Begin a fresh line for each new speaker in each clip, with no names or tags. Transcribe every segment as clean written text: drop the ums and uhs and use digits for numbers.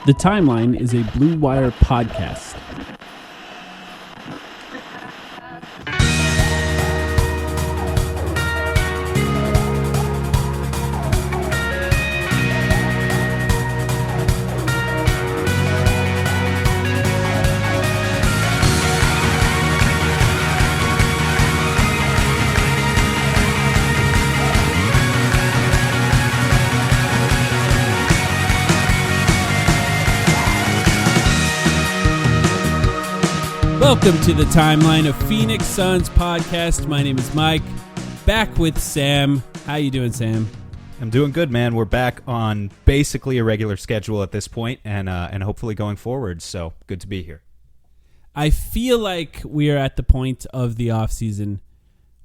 The Timeline is a Blue Wire podcast. Welcome to the Timeline of Phoenix Suns podcast. My name is Mike, back with Sam. How you doing, Sam?
I'm doing good, man. We're back on basically a regular schedule at this point, and hopefully going forward, so good to be here.
I feel like we are at the point of the offseason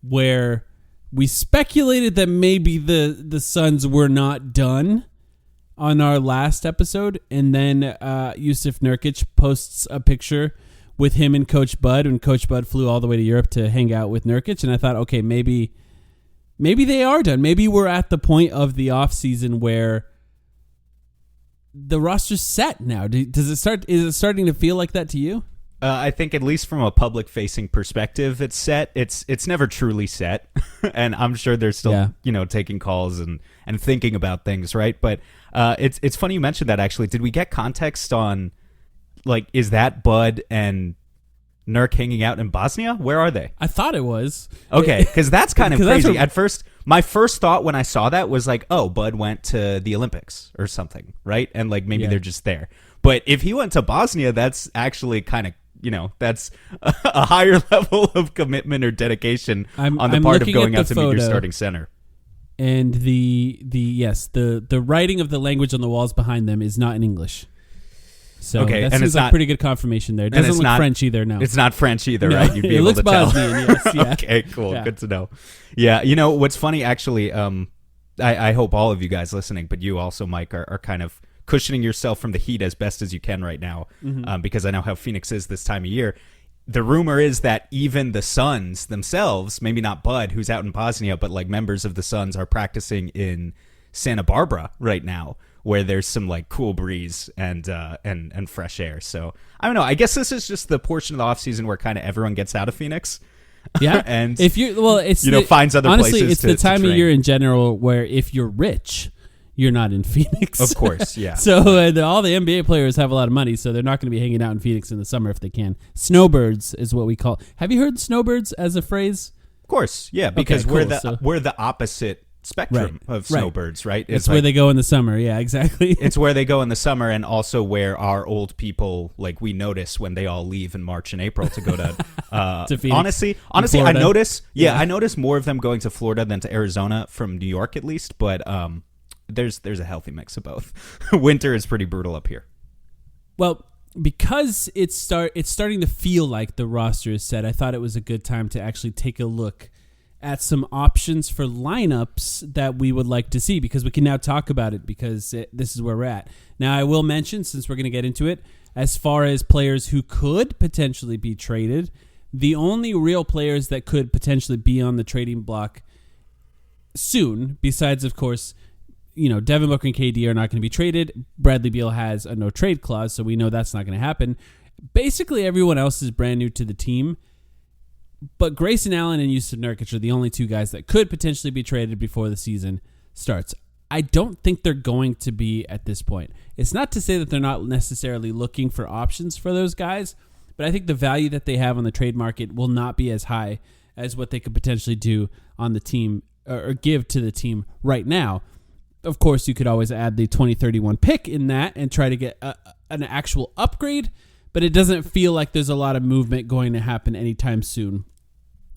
where we speculated that maybe the Suns were not done on our last episode, and then Jusuf Nurkic posts a picture with him and Coach Bud, when Coach Bud flew all the way to Europe to hang out with Nurkic, and I thought, okay, maybe they are done. Maybe we're at the point of the offseason where the roster's set now. Is it starting to feel like that to you?
I think at least from a public-facing perspective, it's set. It's never truly set, and I'm sure they're still taking calls and thinking about things, right? But it's funny you mentioned that, actually. Did we get context on, like, is that Bud and Nurk hanging out in Bosnia? Where are they?
I thought it was.
Okay, because that's kind of crazy. At first, my first thought when I saw that was like, oh, Bud went to the Olympics or something, right? And like maybe they're just there. But if he went to Bosnia, that's actually kind of, that's a higher level of commitment or dedication on the part of going out to meet your starting center.
And the writing of the language on the walls behind them is not in English. So that seems like pretty good confirmation there. It doesn't look French either, no.
It's not French either, right? You'd be able to tell. It looks Bosnian, yes. Yeah. Okay, cool. Yeah. Good to know. Yeah, what's funny, actually, I hope all of you guys listening, but you also, Mike, are kind of cushioning yourself from the heat as best as you can right now, because I know how Phoenix is this time of year. The rumor is that even the Suns themselves, maybe not Bud, who's out in Bosnia, but like members of the Suns are practicing in Santa Barbara right now, where there's some like cool breeze and fresh air. So I don't know. I guess this is just the portion of the offseason where kind of everyone gets out of Phoenix.
Yeah,
and
if you
finds other
honestly,
places.
It's the time of year in general where if you're rich, you're not in Phoenix.
Of course, yeah.
So all the NBA players have a lot of money, so they're not going to be hanging out in Phoenix in the summer if they can. Snowbirds is what we call. Have you heard snowbirds as a phrase?
Of course, yeah. Because we're the opposite spectrum of snowbirds, right?
It's where they go in the summer. Yeah, exactly.
It's where they go in the summer, and also where our old people, like, we notice when they all leave in March and April to go to to Phoenix, honestly I notice I notice more of them going to Florida than to Arizona from New York, at least, but there's a healthy mix of both. Winter is pretty brutal up here.
Well, because it's starting to feel like the roster is set, I thought it was a good time to actually take a look at some options for lineups that we would like to see, because we can now talk about it, because this is where we're at. Now, I will mention, since we're going to get into it, as far as players who could potentially be traded, the only real players that could potentially be on the trading block soon, besides, of course, Devin Booker and KD are not going to be traded. Bradley Beal has a no-trade clause, so we know that's not going to happen. Basically, everyone else is brand new to the team. But Grayson Allen and Jusuf Nurkic are the only two guys that could potentially be traded before the season starts. I don't think they're going to be at this point. It's not to say that they're not necessarily looking for options for those guys, but I think the value that they have on the trade market will not be as high as what they could potentially do on the team or give to the team right now. Of course, you could always add the 2031 pick in that and try to get an actual upgrade, but it doesn't feel like there's a lot of movement going to happen anytime soon.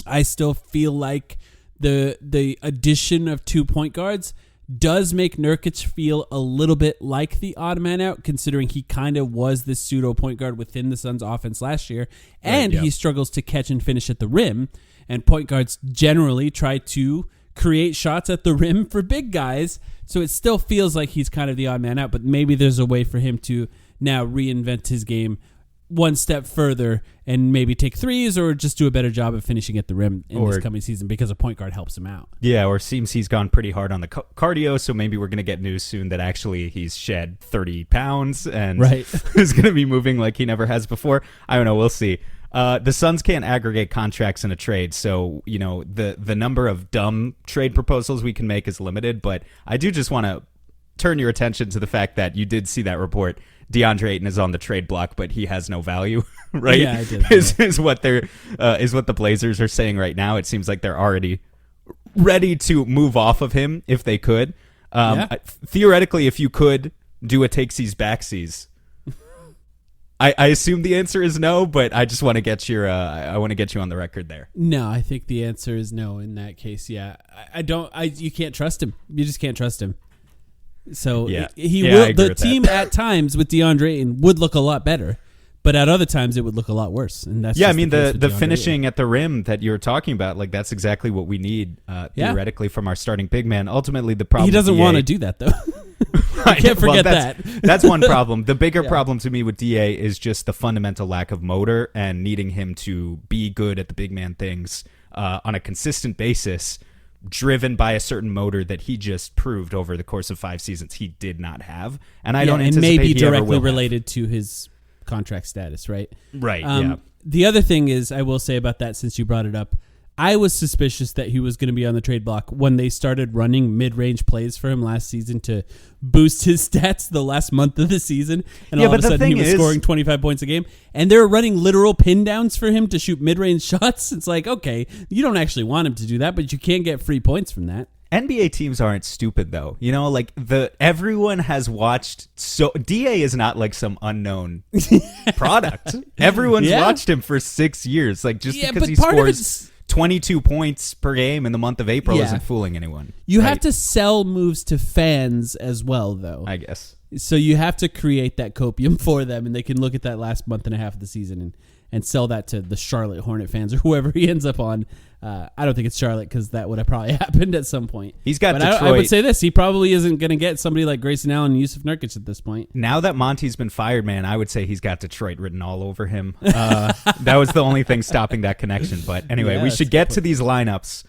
I still feel like the addition of 2 point guards does make Nurkic feel a little bit like the odd man out, considering he kind of was this pseudo point guard within the Suns offense last year, and he struggles to catch and finish at the rim, and point guards generally try to create shots at the rim for big guys, so it still feels like he's kind of the odd man out, but maybe there's a way for him to now reinvent his game one step further and maybe take threes or just do a better job of finishing at the rim in this coming season because a point guard helps him out.
Yeah, or seems he's gone pretty hard on the cardio, so maybe we're going to get news soon that actually he's shed 30 pounds and is going to be moving like he never has before. I don't know. We'll see. The Suns can't aggregate contracts in a trade, so the number of dumb trade proposals we can make is limited, but I do just want to turn your attention to the fact that you did see that report. DeAndre Ayton is on the trade block, but he has no value, right?
Yeah, I did.
Is what the Blazers are saying right now. It seems like they're already ready to move off of him if they could. Theoretically, if you could do a takesies backsies, I assume the answer is no, but I just want to get your I want to get you on the record there.
No, I think the answer is no in that case. Yeah, you can't trust him. You just can't trust him. So he will. The team at times with DeAndre Ayton would look a lot better, but at other times it would look a lot worse. And that's
I mean the finishing at the rim that you were talking about, like that's exactly what we need theoretically from our starting big man. Ultimately, the problem
he doesn't want to do that though. I can't forget that.
That's one problem. The bigger problem to me with DA is just the fundamental lack of motor and needing him to be good at the big man things on a consistent basis, driven by a certain motor that he just proved over the course of 5 seasons he did not have. And I don't anticipate
maybe
he
directly
ever will
related to his contract status, right?
Right,
The other thing is, I will say about that, since you brought it up, I was suspicious that he was going to be on the trade block when they started running mid-range plays for him last season to boost his stats the last month of the season. And all of a sudden he was scoring 25 points a game. And they were running literal pin downs for him to shoot mid-range shots. It's like, okay, you don't actually want him to do that, but you can get free points from that.
NBA teams aren't stupid though. Like everyone has watched, so DA is not like some unknown product. Everyone's watched him for 6 years. Like just because he scores 22 points per game in the month of April isn't fooling anyone.
You have to sell moves to fans as well, though.
I guess.
So you have to create that copium for them, and they can look at that last month and a half of the season and sell that to the Charlotte Hornet fans or whoever he ends up on. I don't think it's Charlotte because that would have probably happened at some point.
He's got Detroit.
I would say this. He probably isn't going to get somebody like Grayson Allen and Yusuf Nurkic at this point.
Now that Monty's been fired, man, I would say he's got Detroit written all over him. That was the only thing stopping that connection. But anyway, we should get to these lineups.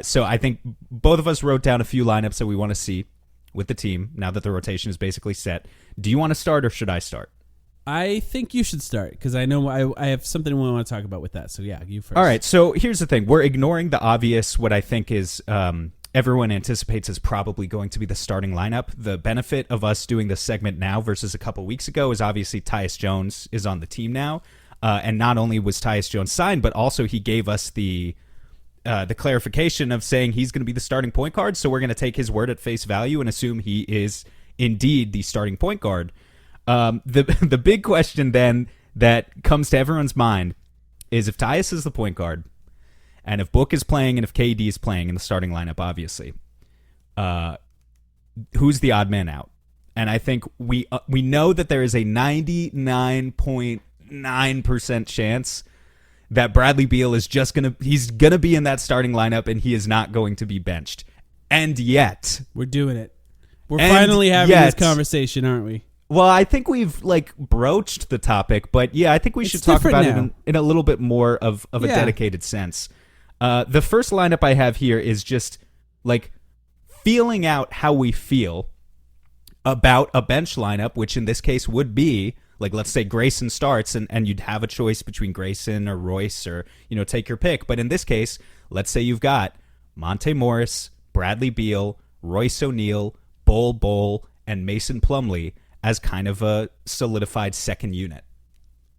So I think both of us wrote down a few lineups that we want to see with the team now that the rotation is basically set. Do you want to start or should I start?
I think you should start because I know I have something we want to talk about with that. So yeah, you first.
All right. So here's the thing: we're ignoring the obvious. What I think is everyone anticipates is probably going to be the starting lineup. The benefit of us doing this segment now versus a couple weeks ago is obviously Tyus Jones is on the team now, and not only was Tyus Jones signed, but also he gave us the clarification of saying he's going to be the starting point guard. So we're going to take his word at face value and assume he is indeed the starting point guard. The big question then that comes to everyone's mind is if Tyus is the point guard and if Book is playing and if KD is playing in the starting lineup, obviously, who's the odd man out? And I think we know that there is a 99.9% chance that Bradley Beal is he's gonna be in that starting lineup and he is not going to be benched. And yet
we're doing it. We're finally having this conversation, aren't we?
Well, I think we've broached the topic, but yeah, I think we should talk about it in a little bit more of a dedicated sense. The first lineup I have here is just feeling out how we feel about a bench lineup, which in this case would be let's say Grayson starts and you'd have a choice between Grayson or Royce or take your pick. But in this case, let's say you've got Monte Morris, Bradley Beal, Royce O'Neal, Bol, and Mason Plumlee as kind of a solidified second unit.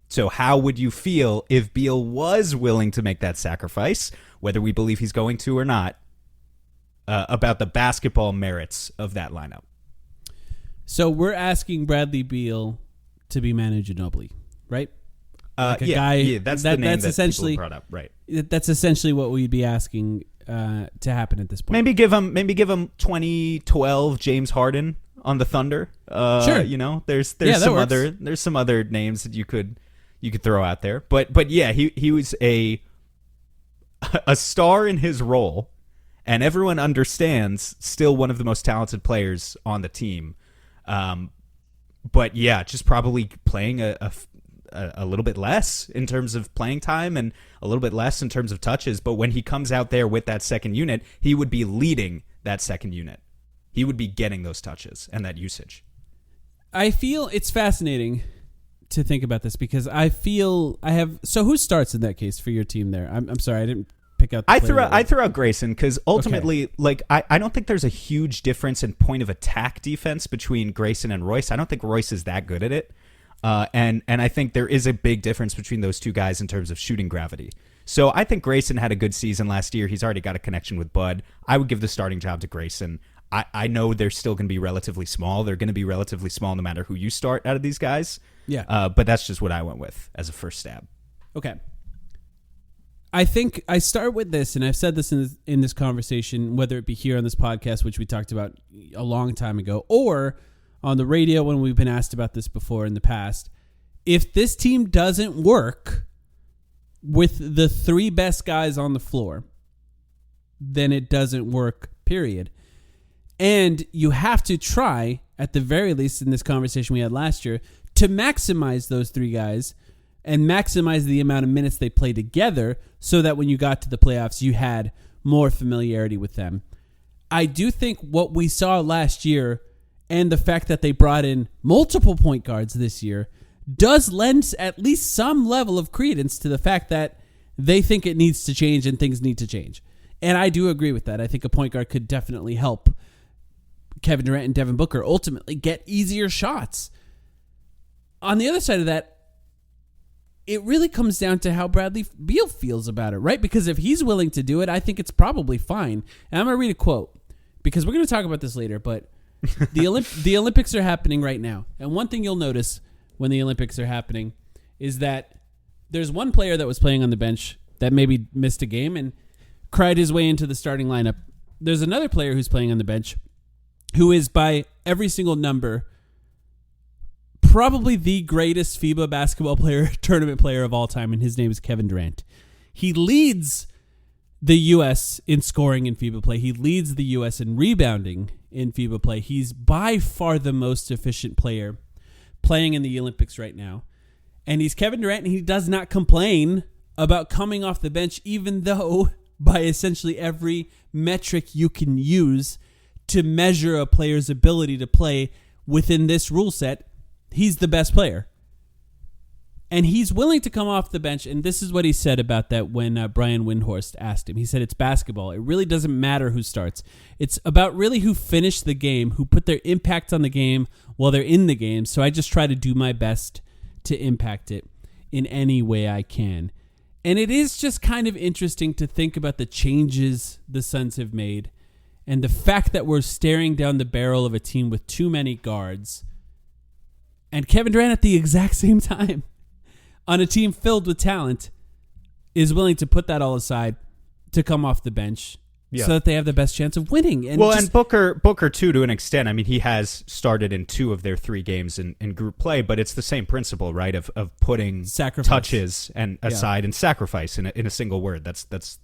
So how would you feel if Beal was willing to make that sacrifice, whether we believe he's going to or not, about the basketball merits of that lineup?
So we're asking Bradley Beal to be Manu Ginobili, right?
That's the name that essentially people brought up, right?
That's essentially what we'd be asking to happen at this point.
Maybe give him 2012 James Harden on the Thunder.
Sure.
There's some other names that you could throw out there. But yeah, he was a star in his role, and everyone understands still one of the most talented players on the team. But yeah, just probably playing a a little bit less in terms of playing time and a little bit less in terms of touches. But when he comes out there with that second unit, he would be leading that second unit. He would be getting those touches and that usage.
I feel it's fascinating to think about this because I feel I have. So who starts in that case for your team there? I'm sorry, I didn't pick out.
I threw out Grayson because ultimately, like I don't think there's a huge difference in point of attack defense between Grayson and Royce. I don't think Royce is that good at it, and I think there is a big difference between those two guys in terms of shooting gravity. So I think Grayson had a good season last year. He's already got a connection with Bud. I would give the starting job to Grayson. I know they're still going to be relatively small. They're going to be relatively small no matter who you start out of these guys.
Yeah.
But that's just what I went with as a first stab.
Okay. I think I start with this, and I've said this in this conversation, whether it be here on this podcast, which we talked about a long time ago, or on the radio when we've been asked about this before in the past. If this team doesn't work with the three best guys on the floor, then it doesn't work, period. And you have to try, at the very least in this conversation we had last year, to maximize those three guys and maximize the amount of minutes they play together so that when you got to the playoffs, you had more familiarity with them. I do think what we saw last year and the fact that they brought in multiple point guards this year does lend at least some level of credence to the fact that they think it needs to change and things need to change. And I do agree with that. I think a point guard could definitely help Kevin Durant and Devin Booker ultimately get easier shots. On the other side of that, it really comes down to how Bradley Beal feels about it, right? Because if he's willing to do it, I think it's probably fine. And I'm going to read a quote because we're going to talk about this later, but the Olympics are happening right now. And one thing you'll notice when the Olympics are happening is that there's one player that was playing on the bench that maybe missed a game and cried his way into the starting lineup. There's another player who's playing on the bench who is by every single number probably the greatest FIBA basketball player, tournament player of all time, and his name is Kevin Durant. He leads the U.S. in scoring in FIBA play. He leads the U.S. in rebounding in FIBA play. He's by far the most efficient player playing in the Olympics right now. And he's Kevin Durant, and he does not complain about coming off the bench, even though by essentially every metric you can use to measure a player's ability to play within this rule set, he's the best player. And he's willing to come off the bench, and this is what he said about that when Brian Windhorst asked him. He said, it's basketball. It really doesn't matter who starts. It's about really who finished the game, who put their impact on the game while they're in the game, so I just try to do my best to impact it in any way I can. And it is just kind of interesting to think about the changes the Suns have made and the fact that we're staring down the barrel of a team with too many guards and Kevin Durant at the exact same time on a team filled with talent is willing to put that all aside to come off the bench so that they have the best chance of winning. And
and Booker too, to an extent. I mean, he has started in 2 of their 3 games in group play, but it's the same principle, right? Of putting touches and aside and sacrifice in a single word. That's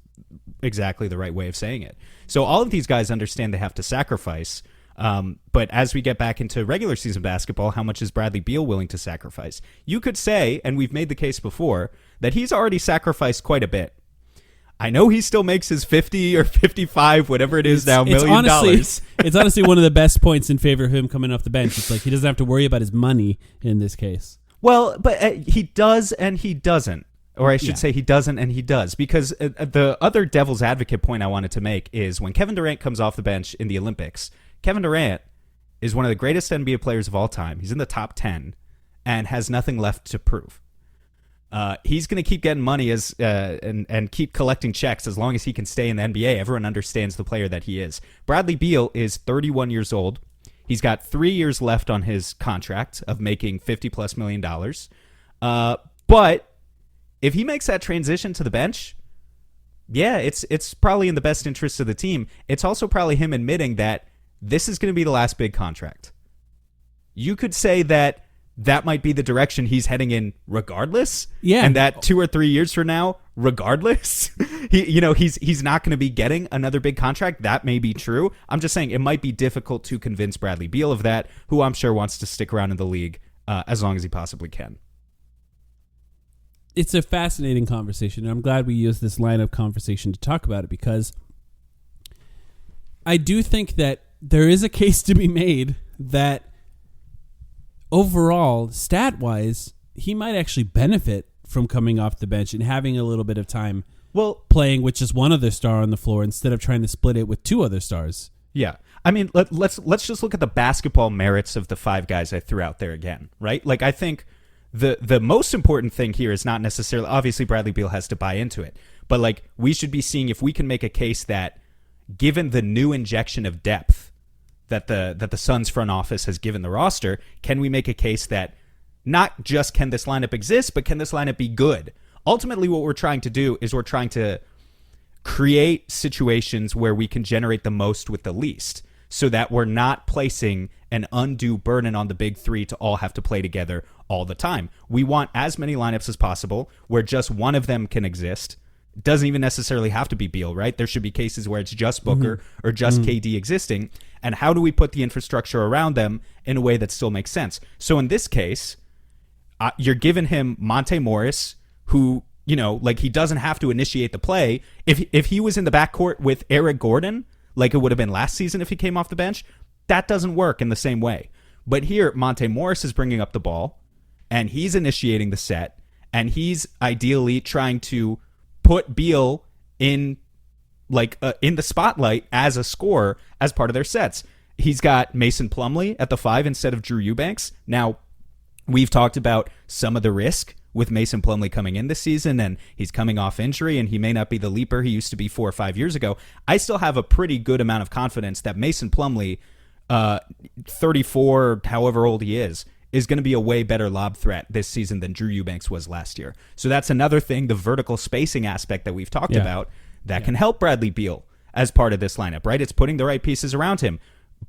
exactly the right way of saying it. So all of these guys understand they have to sacrifice. But as we get back into regular season basketball, how much is Bradley Beal willing to sacrifice? You could say, and we've made the case before, that he's already sacrificed quite a bit. I know he still makes his 50 or 55, whatever it is $1 million.
It's honestly one of the best points in favor of him coming off the bench. It's like he doesn't have to worry about his money in this case.
Well, but he does and he doesn't. Or I should say he doesn't and he does. Because the other devil's advocate point I wanted to make is when Kevin Durant comes off the bench in the Olympics, Kevin Durant is one of the greatest NBA players of all time. He's in the top 10 and has nothing left to prove. He's going to keep getting money and keep collecting checks as long as he can stay in the NBA. Everyone understands the player that he is. Bradley Beal is 31 years old. He's got 3 years left on his contract of making $50+ million. But if he makes that transition to the bench, yeah, it's probably in the best interest of the team. It's also probably him admitting that this is going to be the last big contract. You could say that might be the direction he's heading in regardless.
Yeah.
And that 2 or 3 years from now, regardless, he's not going to be getting another big contract. That may be true. I'm just saying it might be difficult to convince Bradley Beal of that, who I'm sure wants to stick around in the league as long as he possibly can.
it's a fascinating conversation, and I'm glad we used this lineup conversation to talk about it, because I do think that there is a case to be made that overall, stat-wise, he might actually benefit from coming off the bench and having a little bit of time playing with just one other star on the floor instead of trying to split it with two other stars.
Yeah. I mean, let's just look at the basketball merits of the five guys I threw out there again, right? Like, I think the most important thing here is not necessarily, obviously Bradley Beal has to buy into it, but like, we should be seeing if we can make a case that given the new injection of depth that the Suns front office has given the roster, can we make a case that not just can this lineup exist, but can this lineup be good? Ultimately, what we're trying to do is we're trying to create situations where we can generate the most with the least, so that we're not placing an undue burden on the big three to all have to play together all the time. We want as many lineups as possible where just one of them can exist. Doesn't even necessarily have to be Beal, right? There should be cases where it's just Booker or just KD existing. And how do we put the infrastructure around them in a way that still makes sense? So in this case, you're giving him Monte Morris, who, you know, like, he doesn't have to initiate the play. If he was in the backcourt with Eric Gordon, like it would have been last season if he came off the bench, that doesn't work in the same way. But here, Monte Morris is bringing up the ball, and he's initiating the set, and he's ideally trying to put Beal in in the spotlight as a scorer as part of their sets. He's got Mason Plumlee at the 5 instead of Drew Eubanks. Now, we've talked about some of the risk with Mason Plumlee coming in this season, and he's coming off injury, and he may not be the leaper he used to be 4 or 5 years ago. I still have a pretty good amount of confidence that Mason Plumlee, 34, however old he is going to be a way better lob threat this season than Drew Eubanks was last year. So that's another thing, the vertical spacing aspect that we've talked about, that can help Bradley Beal as part of this lineup, right? It's putting the right pieces around him.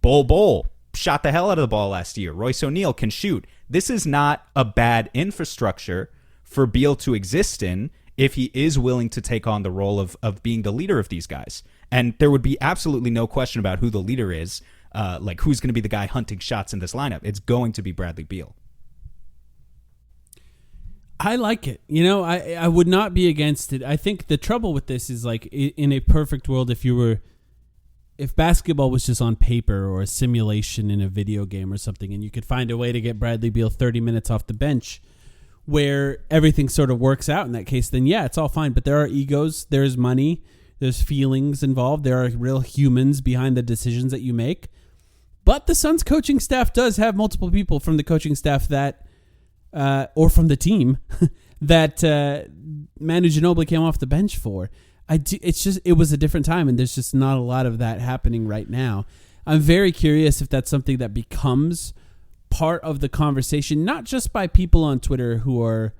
Bol shot the hell out of the ball last year. Royce O'Neal can shoot. This is not a bad infrastructure for Beal to exist in if he is willing to take on the role of being the leader of these guys. And there would be absolutely no question about who the leader is. Like, who's going to be the guy hunting shots in this lineup? It's going to be Bradley Beal.
I like it. You know, I would not be against it. I think the trouble with this is, like, in a perfect world, if basketball was just on paper or a simulation in a video game or something, and you could find a way to get Bradley Beal 30 minutes off the bench where everything sort of works out in that case, then yeah, it's all fine. But there are egos, there's money, there's feelings involved, there are real humans behind the decisions that you make. But the Suns coaching staff does have multiple people from the coaching staff that, or from the team, that Manu Ginobili came off the bench for. It was a different time, and there's just not a lot of that happening right now. I'm very curious if that's something that becomes part of the conversation, not just by people on Twitter who are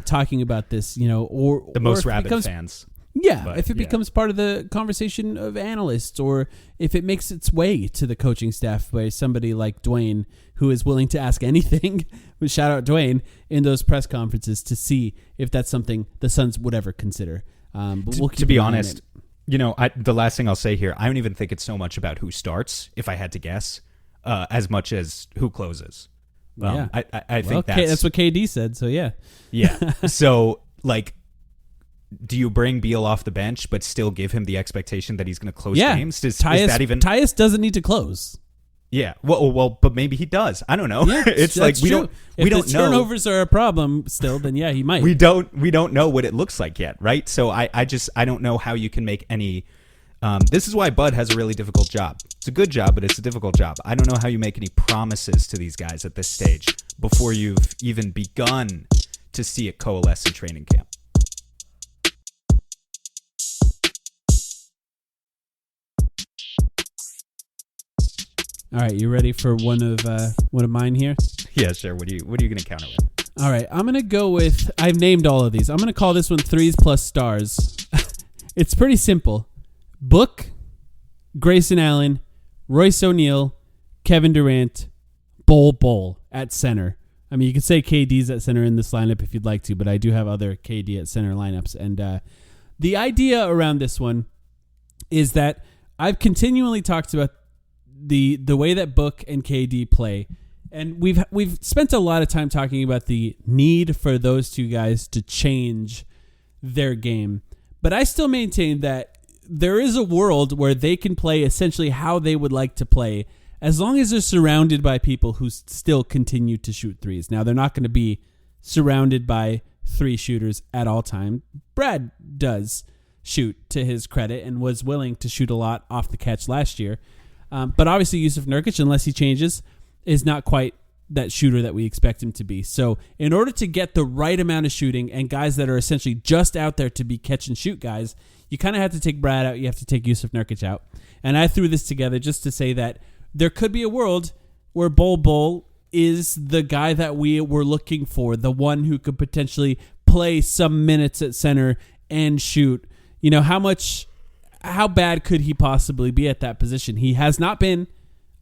talking about this, you know, or
the most rabid fans.
Yeah, but if it becomes part of the conversation of analysts, or if it makes its way to the coaching staff by somebody like Dwayne, who is willing to ask anything, shout out Dwayne, in those press conferences to see if that's something the Suns would ever consider. But we'll
to be honest, you know, the last thing I'll say here, I don't even think it's so much about who starts, if I had to guess, as much as who closes.
Yeah.
I think
that's what KD said, so yeah.
Yeah. So, like, do you bring Beal off the bench but still give him the expectation that he's going to close games? Is that even...
Tyus doesn't need to close.
Yeah. Well, but maybe he does. I don't know. Yeah, it's like we don't know. If
turnovers are a problem still, then yeah, he might.
We don't know what it looks like yet, right? So I don't know how you can make any. This is why Bud has a really difficult job. It's a good job, but it's a difficult job. I don't know how you make any promises to these guys at this stage before you've even begun to see it coalesce in training camp.
All right, you ready for one of mine here?
Yeah, sure. What are you going to counter with?
All right, I'm going to go with, I've named all of these. I'm going to call this one 3s plus stars. It's pretty simple. Book, Grayson Allen, Royce O'Neal, Kevin Durant, Bol at center. I mean, you could say KD's at center in this lineup if you'd like to, but I do have other KD at center lineups. And the idea around this one is that I've continually talked about the way that Book and KD play And we've spent a lot of time talking about the need for those two guys to change their game. But I still maintain that there is a world where they can play essentially how they would like to play, as long as they're surrounded by people who still continue to shoot threes. Now, they're not going to be surrounded by three shooters at all time. Brad does shoot, to his credit, and was willing to shoot a lot off the catch last year. But obviously, Jusuf Nurkic, unless he changes, is not quite that shooter that we expect him to be. So in order to get the right amount of shooting and guys that are essentially just out there to be catch and shoot guys, you kind of have to take Brad out. You have to take Jusuf Nurkic out. And I threw this together just to say that there could be a world where Bol is the guy that we were looking for, the one who could potentially play some minutes at center and shoot. You know, how bad could he possibly be at that position? He has not been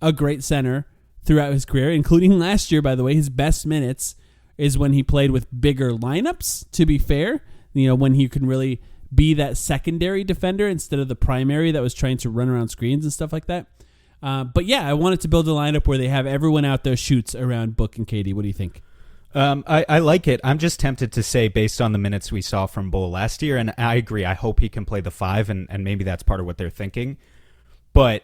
a great center throughout his career, including last year, by the way. His best minutes is when he played with bigger lineups, to be fair. You know, when he can really be that secondary defender instead of the primary that was trying to run around screens and stuff like that. But yeah, I wanted to build a lineup where they have everyone out there shoots around Book and KD. What do you think?
I like it. I'm just tempted to say, based on the minutes we saw from Bol last year, and I agree, I hope he can play the 5, and maybe that's part of what they're thinking. But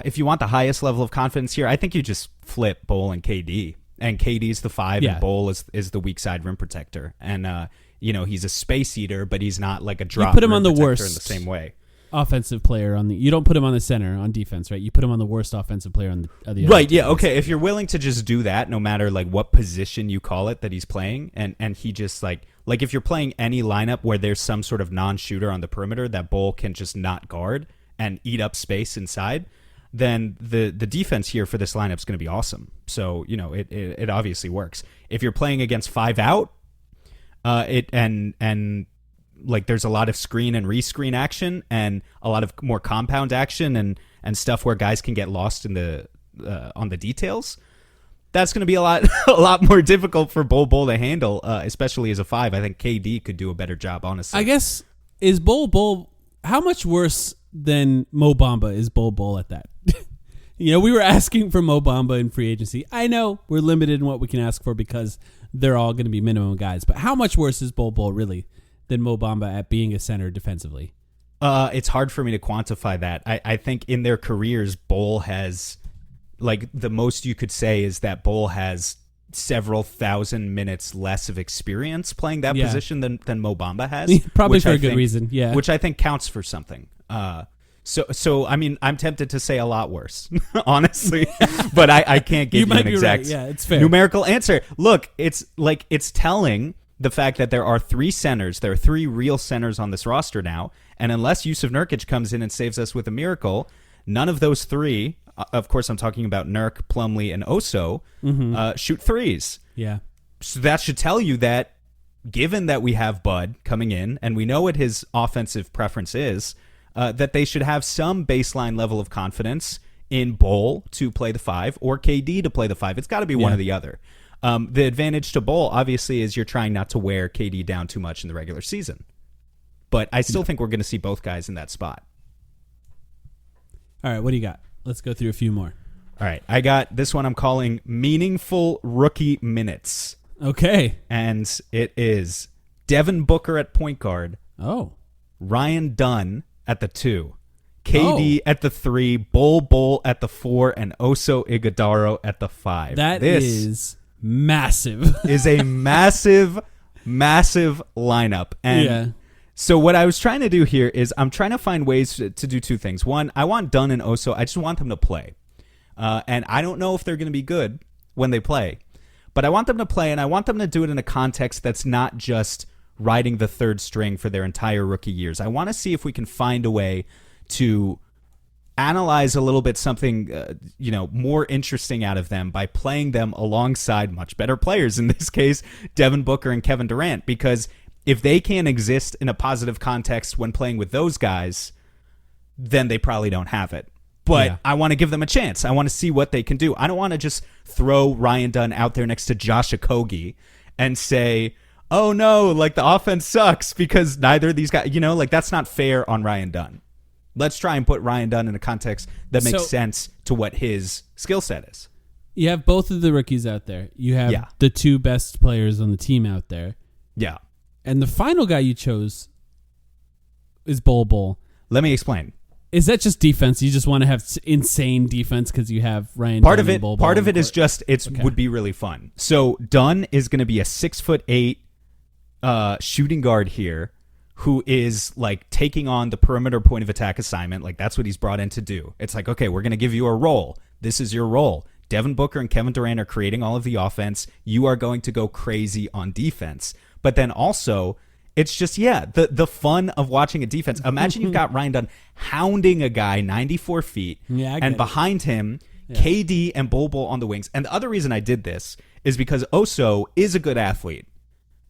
if you want the highest level of confidence here, I think you just flip Bol and KD. And KD's the 5, and Bol is the weak side rim protector. And, he's a space eater, but he's not like a drop
you put him on the worst
in the same way.
Offensive player you don't put him on the center on defense, right? You put him on the worst offensive player on the
right. Yeah. Okay. If you're willing to just do that, no matter like what position you call it that he's playing, and he just like if you're playing any lineup where there's some sort of non-shooter on the perimeter that Bol can just not guard and eat up space inside, then the defense here for this lineup is going to be awesome. So it obviously works. If you're playing against 5 out, like there's a lot of screen and rescreen action and a lot of more compound action and stuff where guys can get lost in the on the details. That's going to be a lot more difficult for Bol to handle, especially as a 5. I think KD could do a better job, honestly.
I guess, is Bol how much worse than Mo Bamba is Bol at that? We were asking for Mo Bamba in free agency. I know we're limited in what we can ask for because they're all going to be minimum guys. But how much worse is Bol really than Mo Bamba at being a center defensively?
It's hard for me to quantify that. I think in their careers, Bol has, like, the most you could say is that Bol has several thousand minutes less of experience playing that position than Mo Bamba has.
Probably for a good reason, yeah.
Which I think counts for something. So I mean, I'm tempted to say a lot worse, honestly, but I can't give you an exact
it's fair.
numerical answer. Look, it's telling the fact that there are 3 centers. There are 3 real centers on this roster now, and unless Jusuf Nurkic comes in and saves us with a miracle, none of those 3, of course I'm talking about Nurk, Plumlee, and Oso, shoot threes.
Yeah.
So that should tell you that, given that we have Bud coming in, and we know what his offensive preference is, that they should have some baseline level of confidence in Bol to play the 5 or KD to play the 5. It's got to be one or the other. The advantage to Bol, obviously, is you're trying not to wear KD down too much in the regular season. But I still think we're going to see both guys in that spot.
All right, what do you got? Let's go through a few more.
All right, I got this one I'm calling Meaningful Rookie Minutes.
Okay.
And it is Devin Booker at point guard.
Oh.
Ryan Dunn at the 2. KD at the 3, Bol at the 4, and Oso Ighodaro at the 5.
This is massive.
is a massive lineup. And so what I was trying to do here is I'm trying to find ways to do 2 things. One, I want Dunn and Oso. I just want them to play. And I don't know if they're going to be good when they play. But I want them to play, and I want them to do it in a context that's not just riding the 3rd string for their entire rookie years. I want to see if we can find a way to analyze a little bit something more interesting out of them by playing them alongside much better players, in this case Devin Booker and Kevin Durant, because if they can't exist in a positive context when playing with those guys, then they probably don't have it. But I want to give them a chance. I want to see what they can do. I don't want to just throw Ryan Dunn out there next to Josh Okogie and say, oh no, like the offense sucks because neither of these guys, that's not fair on Ryan Dunn. Let's try and put Ryan Dunn in a context that makes sense to what his skill set is.
You have both of the rookies out there. You have the two best players on the team out there.
Yeah.
And the final guy you chose is Bol Bol.
Let me explain.
Is that just defense? You just want to have insane defense because you have Ryan
Part
Dunn
of it,
and Bol Bol
part of it
court?
is just would be really fun. So Dunn is going to be a 6'8" shooting guard here, who is like taking on the perimeter point of attack assignment. Like that's what he's brought in to do. It's like, okay, we're going to give you a role. This is your role. Devin Booker and Kevin Durant are creating all of the offense. You are going to go crazy on defense. But then also, it's just, the fun of watching a defense. Imagine you've got Ryan Dunn hounding a guy 94 feet, and behind him, KD and Bol Bol on the wings. And the other reason I did this is because Oso is a good athlete,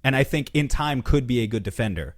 and I think in time could be a good defender,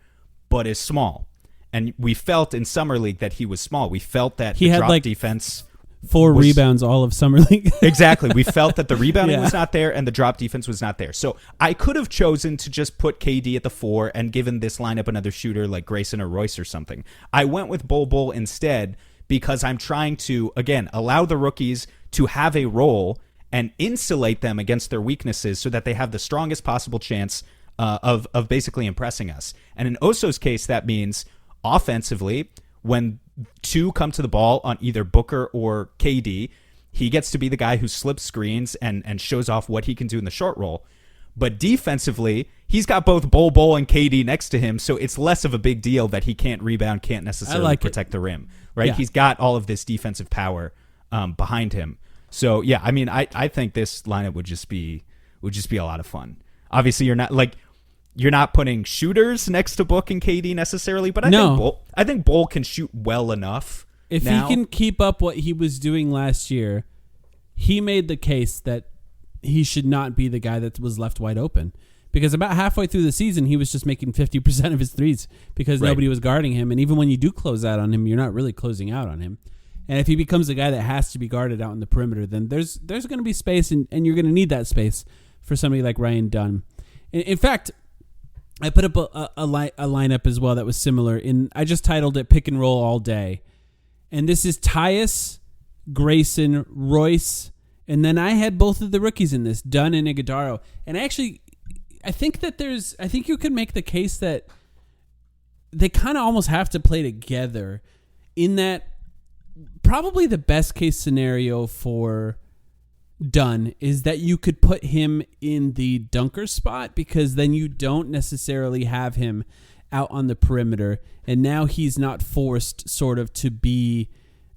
but is small. And we felt in Summer League that he was small. We felt that
he
the
had
drop
like
defense...
4 rebounds all of Summer League.
Exactly. We felt that the rebounding was not there and the drop defense was not there. So I could have chosen to just put KD at the 4 and given this lineup another shooter like Grayson or Royce or something. I went with Bol Bol instead because I'm trying to, again, allow the rookies to have a role and insulate them against their weaknesses so that they have the strongest possible chance of basically impressing us. And in Oso's case, that means offensively, when two come to the ball on either Booker or KD, he gets to be the guy who slips screens and shows off what he can do in the short roll. But defensively, he's got both Bol Bol and KD next to him, so it's less of a big deal that he can't rebound, can't necessarily protect the rim, right? Yeah. He's got all of this defensive power behind him. So yeah, I mean, I think this lineup would just be a lot of fun. Obviously, you're not putting shooters next to Book and KD necessarily, but I think Bol can shoot well enough.
If he can keep up what he was doing last year, he made the case that he should not be the guy that was left wide open. Because about halfway through the season, he was just making 50% of his threes because nobody was guarding him. And even when you do close out on him, you're not really closing out on him. And if he becomes a guy that has to be guarded out in the perimeter, then there's going to be space, and you're going to need that space for somebody like Ryan Dunn. In fact, I put up a lineup as well that was similar. I just titled it Pick and Roll All Day. And this is Tyus, Grayson, Royce, and then I had both of the rookies in this, Dunn and Iguodaro. And actually, I think you could make the case that they kind of almost have to play together in that probably the best case scenario for Dunn is that you could put him in the dunker spot because then you don't necessarily have him out on the perimeter, and now he's not forced sort of to be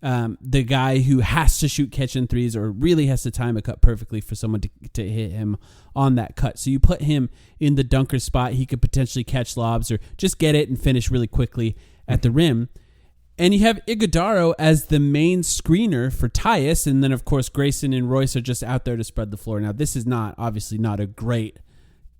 the guy who has to shoot catch and threes or really has to time a cut perfectly for someone to hit him on that cut. So you put him in the dunker spot. He could potentially catch lobs or just get it and finish really quickly at the rim. And you have Iguodaro as the main screener for Tyus, and then, of course, Grayson and Royce are just out there to spread the floor. Now, this is obviously not a great...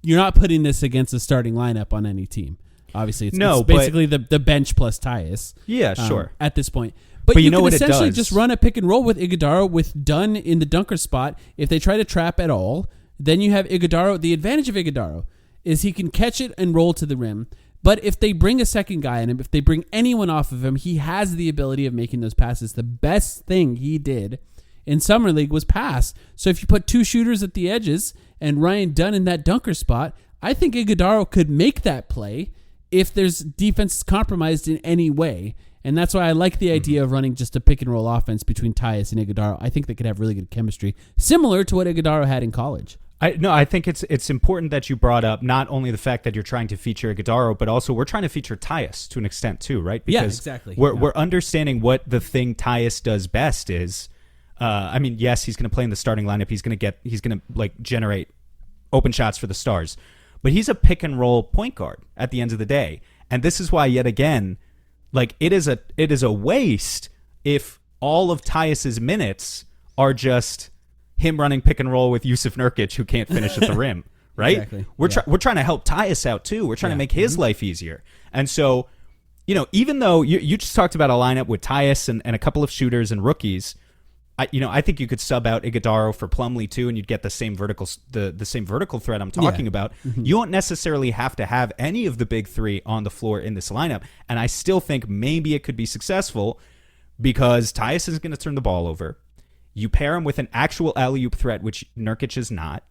You're not putting this against a starting lineup on any team. Obviously, it's basically the bench plus Tyus.
Yeah, sure.
At this point. But you know what essentially
it does?
Just run a pick and roll with Iguodaro with Dunn in the dunker spot. If they try to trap at all, then you have Iguodaro. The advantage of Iguodaro is he can catch it and roll to the rim. But if they bring a second guy in him, if they bring anyone off of him, he has the ability of making those passes. The best thing he did in Summer League was pass. So if you put two shooters at the edges and Ryan Dunn in that dunker spot, I think Iguodaro could make that play if there's defense compromised in any way. And that's why I like the idea of running just a pick and roll offense between Tyus and Iguodaro. I think they could have really good chemistry, similar to what Iguodaro had in college.
I think it's important that you brought up not only the fact that you're trying to feature Iguodaro, but also we're trying to feature Tyus to an extent too, right?
Because exactly.
We're understanding what the thing Tyus does best is. I mean, yes, he's going to play in the starting lineup. He's going to like generate open shots for the Stars, but he's a pick and roll point guard at the end of the day, and this is why yet again, like it is a waste if all of Tyus's minutes are just him running pick and roll with Yusuf Nurkic, who can't finish at the rim, right?
Exactly.
We're trying to help Tyus out too. We're trying to make his life easier. And so, even though you just talked about a lineup with Tyus and a couple of shooters and rookies, I think you could sub out Iguodaro for Plumlee too, and you'd get the same vertical threat I'm talking about. Mm-hmm. You don't necessarily have to have any of the big three on the floor in this lineup, and I still think maybe it could be successful because Tyus is going to turn the ball over. You pair him with an actual alley-oop threat, which Nurkic is not.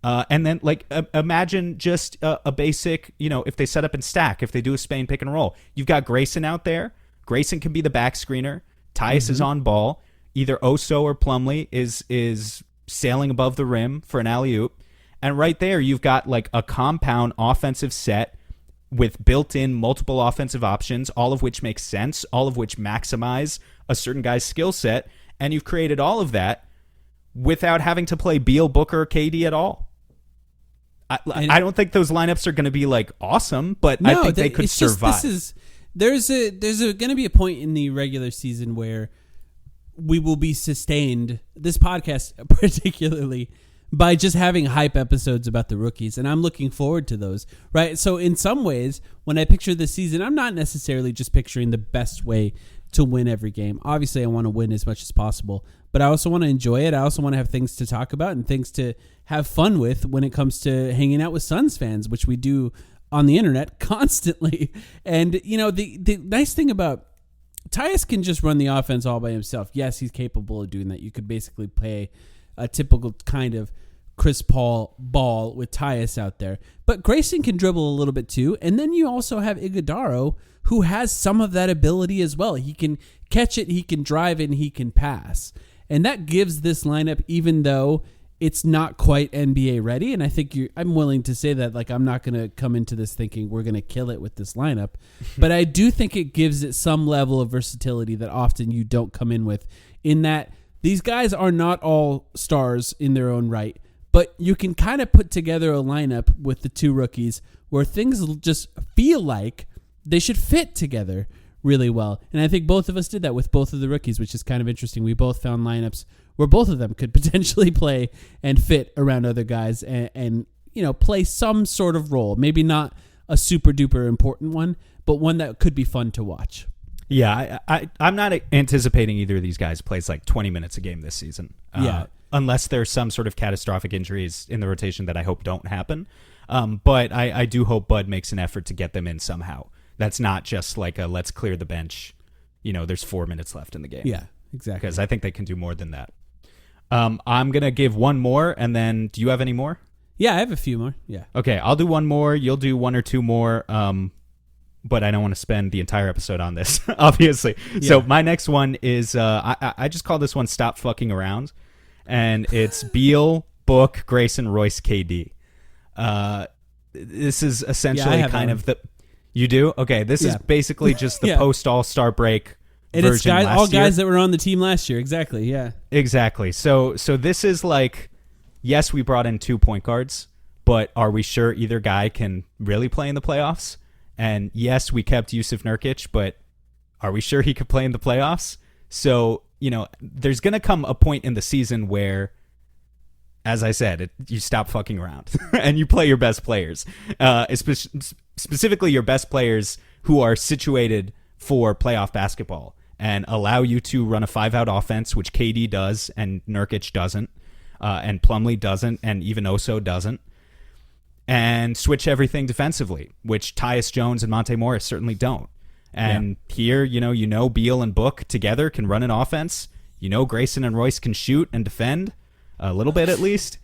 And then, like, imagine just a basic, if they set up and stack, if they do a Spain pick and roll. You've got Grayson out there. Grayson can be the back screener. Tyus is on ball. Either Oso or Plumlee is sailing above the rim for an alley-oop. And right there, you've got, like, a compound offensive set with built-in multiple offensive options, all of which make sense, all of which maximize a certain guy's skill set. And you've created all of that without having to play Beal, Booker, or KD at all. I don't think those lineups are going to be like awesome, but I think they could survive.
There's going to be a point in the regular season where we will be sustained, this podcast particularly, by just having hype episodes about the rookies, and I'm looking forward to those, right? So in some ways, when I picture this season, I'm not necessarily just picturing the best way to win every game. Obviously, I want to win as much as possible, but I also want to enjoy it. I also want to have things to talk about and things to have fun with when it comes to hanging out with Suns fans, which we do on the internet constantly. And, the nice thing about Tyus can just run the offense all by himself. Yes, he's capable of doing that. You could basically play a typical kind of Chris Paul ball with Tyus out there. But Grayson can dribble a little bit too. And then you also have Iguodaro, who has some of that ability as well. He can catch it, he can drive it, and he can pass. And that gives this lineup, even though it's not quite NBA ready, and I think I'm willing to say that, like, I'm not going to come into this thinking we're going to kill it with this lineup, but I do think it gives it some level of versatility that often you don't come in with, in that these guys are not all stars in their own right, but you can kind of put together a lineup with the two rookies where things just feel like they should fit together really well. And I think both of us did that with both of the rookies, which is kind of interesting. We both found lineups where both of them could potentially play and fit around other guys and play some sort of role. Maybe not a super duper important one, but one that could be fun to watch.
Yeah, I'm not anticipating either of these guys plays like 20 minutes a game this season. Unless there's some sort of catastrophic injuries in the rotation that I hope don't happen. But I do hope Bud makes an effort to get them in somehow. That's not just like a let's clear the bench. There's 4 minutes left in the game.
Yeah, exactly.
Because I think they can do more than that. I'm going to give one more, and then do you have any more?
Yeah, I have a few more. Yeah.
Okay, I'll do one more. You'll do one or two more. But I don't want to spend the entire episode on this, obviously. Yeah. So my next one is, I just call this one Stop Fucking Around. And it's Beal, Book, Grayson, Royce, KD. This is essentially kind of the... You do? Okay, this is basically just the post-All-Star break
and
version
it's all guys that were on the team last year. Exactly, yeah.
Exactly. So this is like, yes, we brought in 2 point guards, but are we sure either guy can really play in the playoffs? And yes, we kept Jusuf Nurkic, but are we sure he could play in the playoffs? So, there's going to come a point in the season where, as I said, you stop fucking around and you play your best players, specifically your best players who are situated for playoff basketball and allow you to run a 5-out offense, which KD does and Nurkic doesn't, and Plumlee doesn't, and even Oso doesn't, and switch everything defensively, which Tyus Jones and Monte Morris certainly don't. And here, Beal and Book together can run an offense. Grayson and Royce can shoot and defend a little bit at least.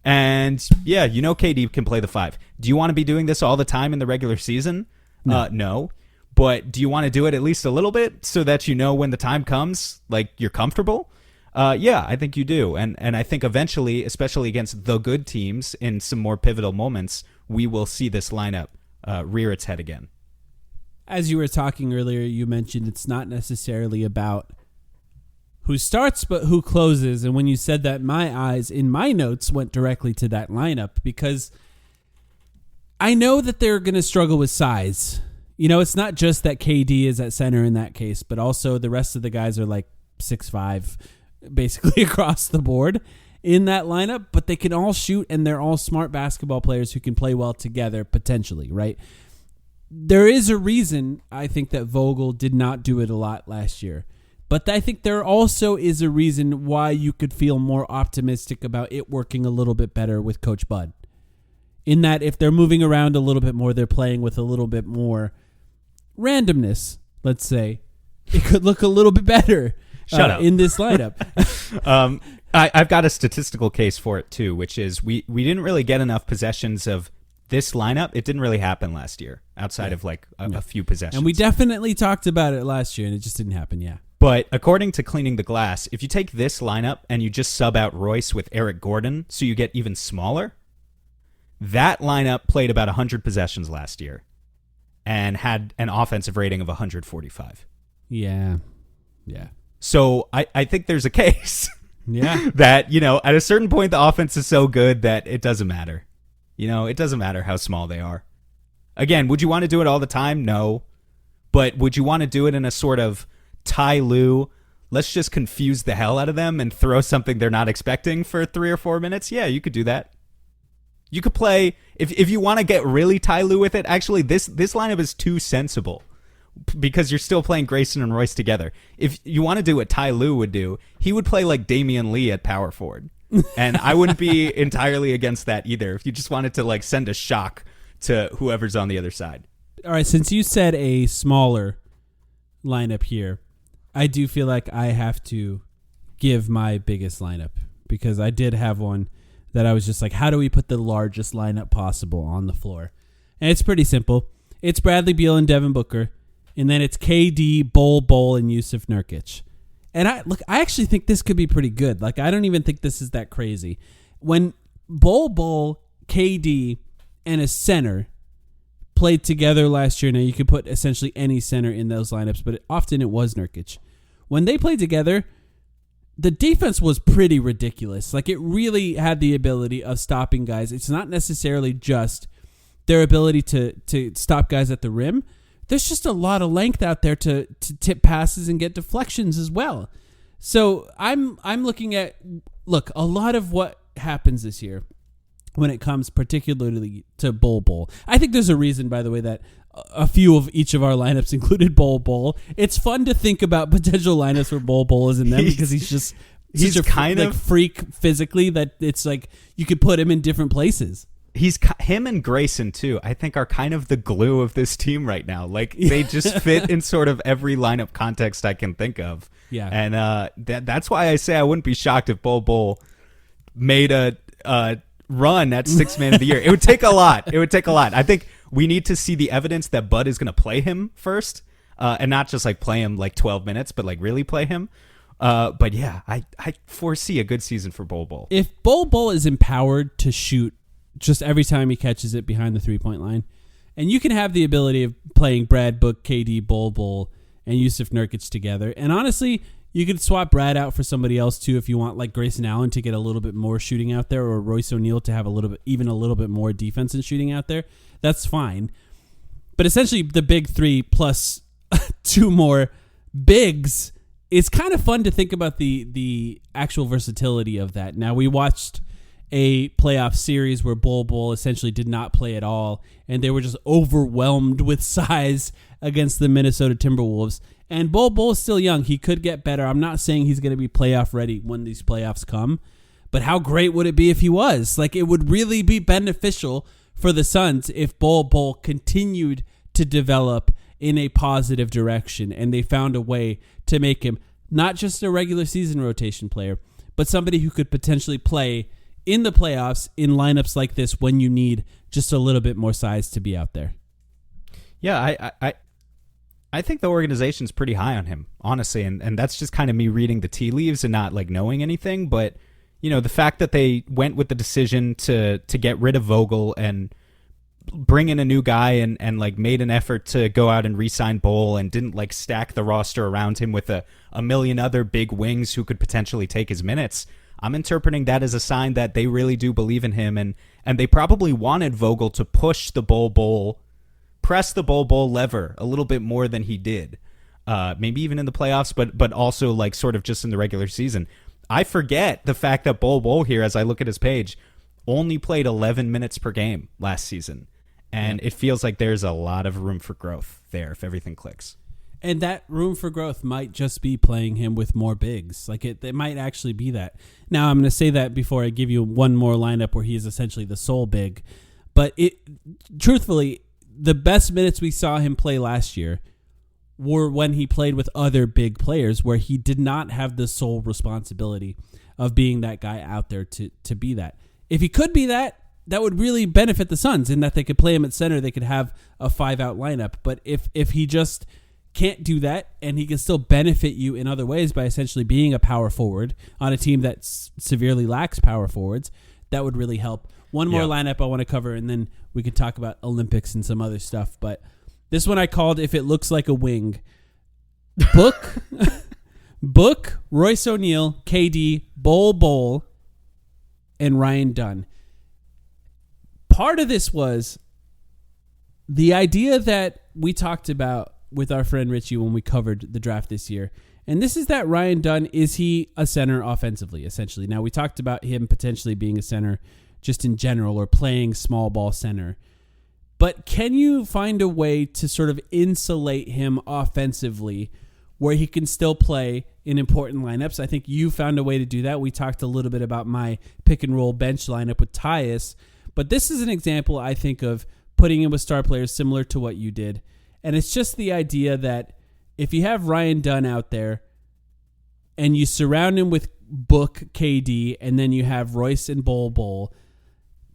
And KD can play the 5. Do you want to be doing this all the time in the regular season? No. But do you want to do it at least a little bit so that when the time comes, like, you're comfortable? Yeah, I think you do. And I think eventually, especially against the good teams in some more pivotal moments, we will see this lineup rear its head again.
As you were talking earlier, you mentioned it's not necessarily about who starts but who closes. And when you said that, my eyes in my notes went directly to that lineup, because I know that they're going to struggle with size. It's not just that KD is at center in that case, but also the rest of the guys are like 6'5", basically across the board in that lineup, but they can all shoot and they're all smart basketball players who can play well together potentially, right? There is a reason I think that Vogel did not do it a lot last year, but I think there also is a reason why you could feel more optimistic about it working a little bit better with Coach Bud, in that if they're moving around a little bit more, they're playing with a little bit more randomness, let's say, it could look a little bit better
Shut up.
in this lineup.
I've got a statistical case for it too, which is we didn't really get enough possessions of this lineup. It didn't really happen last year outside of like a few possessions.
And we definitely talked about it last year and it just didn't happen. Yeah.
But according to Cleaning the Glass, if you take this lineup and you just sub out Royce with Eric Gordon, so you get even smaller, that lineup played about 100 possessions last year and had an offensive rating of 145.
Yeah. Yeah.
So I think there's a case
Yeah.
that, you know, at a certain point, the offense is so good that it doesn't matter. You know, it doesn't matter how small they are. Again, would you want to do it all the time? No. But would you want to do it in a sort of Ty Lue, let's just confuse the hell out of them and throw something they're not expecting for 3 or 4 minutes? Yeah, you could do that. You could play, if you want to get really Ty Lue with it, actually, this lineup is too sensible because you're still playing Grayson and Royce together. If you want to do what Ty Lue would do, he would play like Damian Lee at power forward. And I wouldn't be entirely against that either if you just wanted to like send a shock to whoever's on the other side.
All right, since you said a smaller lineup here, I do feel like I have to give my biggest lineup because I did have one that I was just like, how do we put the largest lineup possible on the floor? And it's pretty simple. It's Bradley Beal and Devin Booker, and then it's KD, Bol, and Yusuf Nurkic. And I actually think this could be pretty good. Like, I don't even think this is that crazy. When Bol, KD, and a center played together last year, now you could put essentially any center in those lineups, but often it was Nurkic. When they played together, the defense was pretty ridiculous. Like, it really had the ability of stopping guys. It's not necessarily just their ability to stop guys at the rim. There's just a lot of length out there to tip passes and get deflections as well. So I'm looking at, a lot of what happens this year when it comes particularly to Bol. I think there's a reason, by the way, that a few of each of our lineups included Bol. It's fun to think about potential lineups where Bol is in them because he's a kind of freak physically that it's like you could put him in different places.
Him and Grayson too, I think, are kind of the glue of this team right now. Like, they just fit in sort of every lineup context I can think of.
Yeah.
And that's why I say I wouldn't be shocked if Bol made a run at 6th man of the year. It would take a lot. I think we need to see the evidence that Bud is going to play him first, and not just like play him like 12 minutes, but like really play him. But yeah, I foresee a good season for Bol.
If Bol is empowered to shoot just every time he catches it behind the 3-point line, and you can have the ability of playing Brad Book, KD, Bol, and Yusuf Nurkic together, and honestly, you could swap Brad out for somebody else too if you want, like Grayson Allen to get a little bit more shooting out there, or Royce O'Neal to have a little bit more defense and shooting out there. That's fine. But essentially, the big three plus 2 more bigs, it's kind of fun to think about the actual versatility of that. Now, we watched a playoff series where Bol essentially did not play at all, and they were just overwhelmed with size against the Minnesota Timberwolves. And Bol is still young. He could get better. I'm not saying he's going to be playoff ready when these playoffs come, but how great would it be if he was? Like, it would really be beneficial for the Suns if Bol continued to develop in a positive direction, and they found a way to make him not just a regular season rotation player, but somebody who could potentially play in the playoffs in lineups like this when you need just a little bit more size to be out there.
Yeah, I think the organization's pretty high on him, honestly, and that's just kind of me reading the tea leaves and not like knowing anything. But you know, the fact that they went with the decision to get rid of Vogel and bring in a new guy and like made an effort to go out and re-sign Bol and didn't like stack the roster around him with a million other big wings who could potentially take his minutes. I'm interpreting that as a sign that they really do believe in him, and they probably wanted Vogel to push the press the Bol lever a little bit more than he did, maybe even in the playoffs, but also like sort of just in the regular season. I forget the fact that Bol here, as I look at his page, only played 11 minutes per game last season, and it feels like there's a lot of room for growth there if everything clicks.
And that room for growth might just be playing him with more bigs. Like, it might actually be that. Now, I'm going to say that before I give you one more lineup where he is essentially the sole big. But truthfully, the best minutes we saw him play last year were when he played with other big players, where he did not have the sole responsibility of being that guy out there to be that. If he could be that, that would really benefit the Suns in that they could play him at center. They could have a 5-out lineup. But if he just can't do that, and he can still benefit you in other ways by essentially being a power forward on a team that severely lacks power forwards, that would really help. One more lineup I want to cover, and then we could talk about Olympics and some other stuff. But this one I called If It Looks Like a Wing. Book, Royce O'Neal, KD, Bol, and Ryan Dunn. Part of this was the idea that we talked about with our friend Richie when we covered the draft this year. And this is that Ryan Dunn, is he a center offensively, essentially? Now, we talked about him potentially being a center just in general, or playing small ball center. But can you find a way to sort of insulate him offensively where he can still play in important lineups? I think you found a way to do that. We talked a little bit about my pick and roll bench lineup with Tyus. But this is an example, I think, of putting him with star players similar to what you did. And it's just the idea that if you have Ryan Dunn out there and you surround him with Book, KD, and then you have Royce and Bol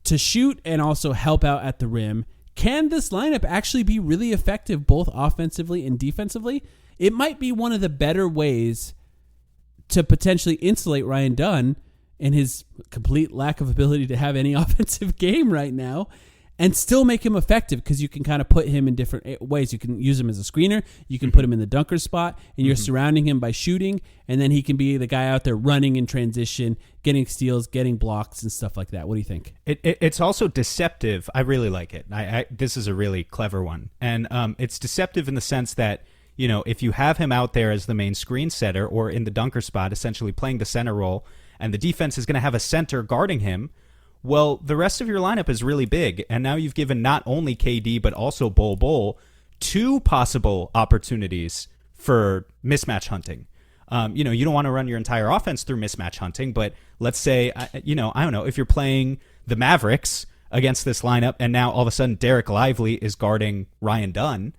to shoot and also help out at the rim, can this lineup actually be really effective both offensively and defensively? It might be one of the better ways to potentially insulate Ryan Dunn and his complete lack of ability to have any offensive game right now, and still make him effective, because you can kind of put him in different ways. You can use him as a screener. You can put him in the dunker spot, and you're surrounding him by shooting, and then he can be the guy out there running in transition, getting steals, getting blocks, and stuff like that. What do you think?
It's also deceptive. I really like it. This is a really clever one. And it's deceptive in the sense that, you know, if you have him out there as the main screen setter or in the dunker spot, essentially playing the center role, and the defense is going to have a center guarding him, well, the rest of your lineup is really big, and now you've given not only KD but also Bol two possible opportunities for mismatch hunting. You don't want to run your entire offense through mismatch hunting, but let's say, I don't know, if you're playing the Mavericks against this lineup, and now all of a sudden Derek Lively is guarding Ryan Dunn,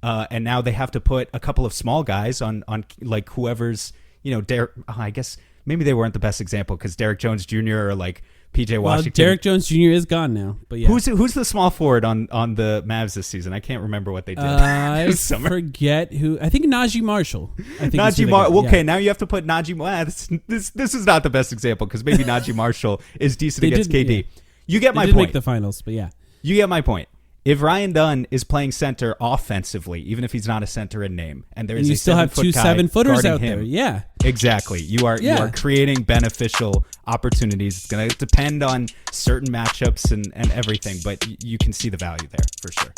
and now they have to put a couple of small guys on like whoever's, Derek. I guess maybe they weren't the best example because Derek Jones Jr. or like PJ Washington.
Derek Jones Jr. is gone now, but yeah.
Who's the small forward on the Mavs this season? I can't remember what they did.
I forget who. I think Najee Marshall.
Okay, now you have to put Najee. This is not the best example because maybe Najee Marshall is decent against KD. Yeah. You get my point.
Make the finals, but yeah.
You get my point. If Ryan Dunn is playing center offensively, even if he's not a center in name, and you
still have two 7-footers out there, yeah,
exactly. You are creating beneficial opportunities. It's going to depend on certain matchups and everything, but you can see the value there for sure.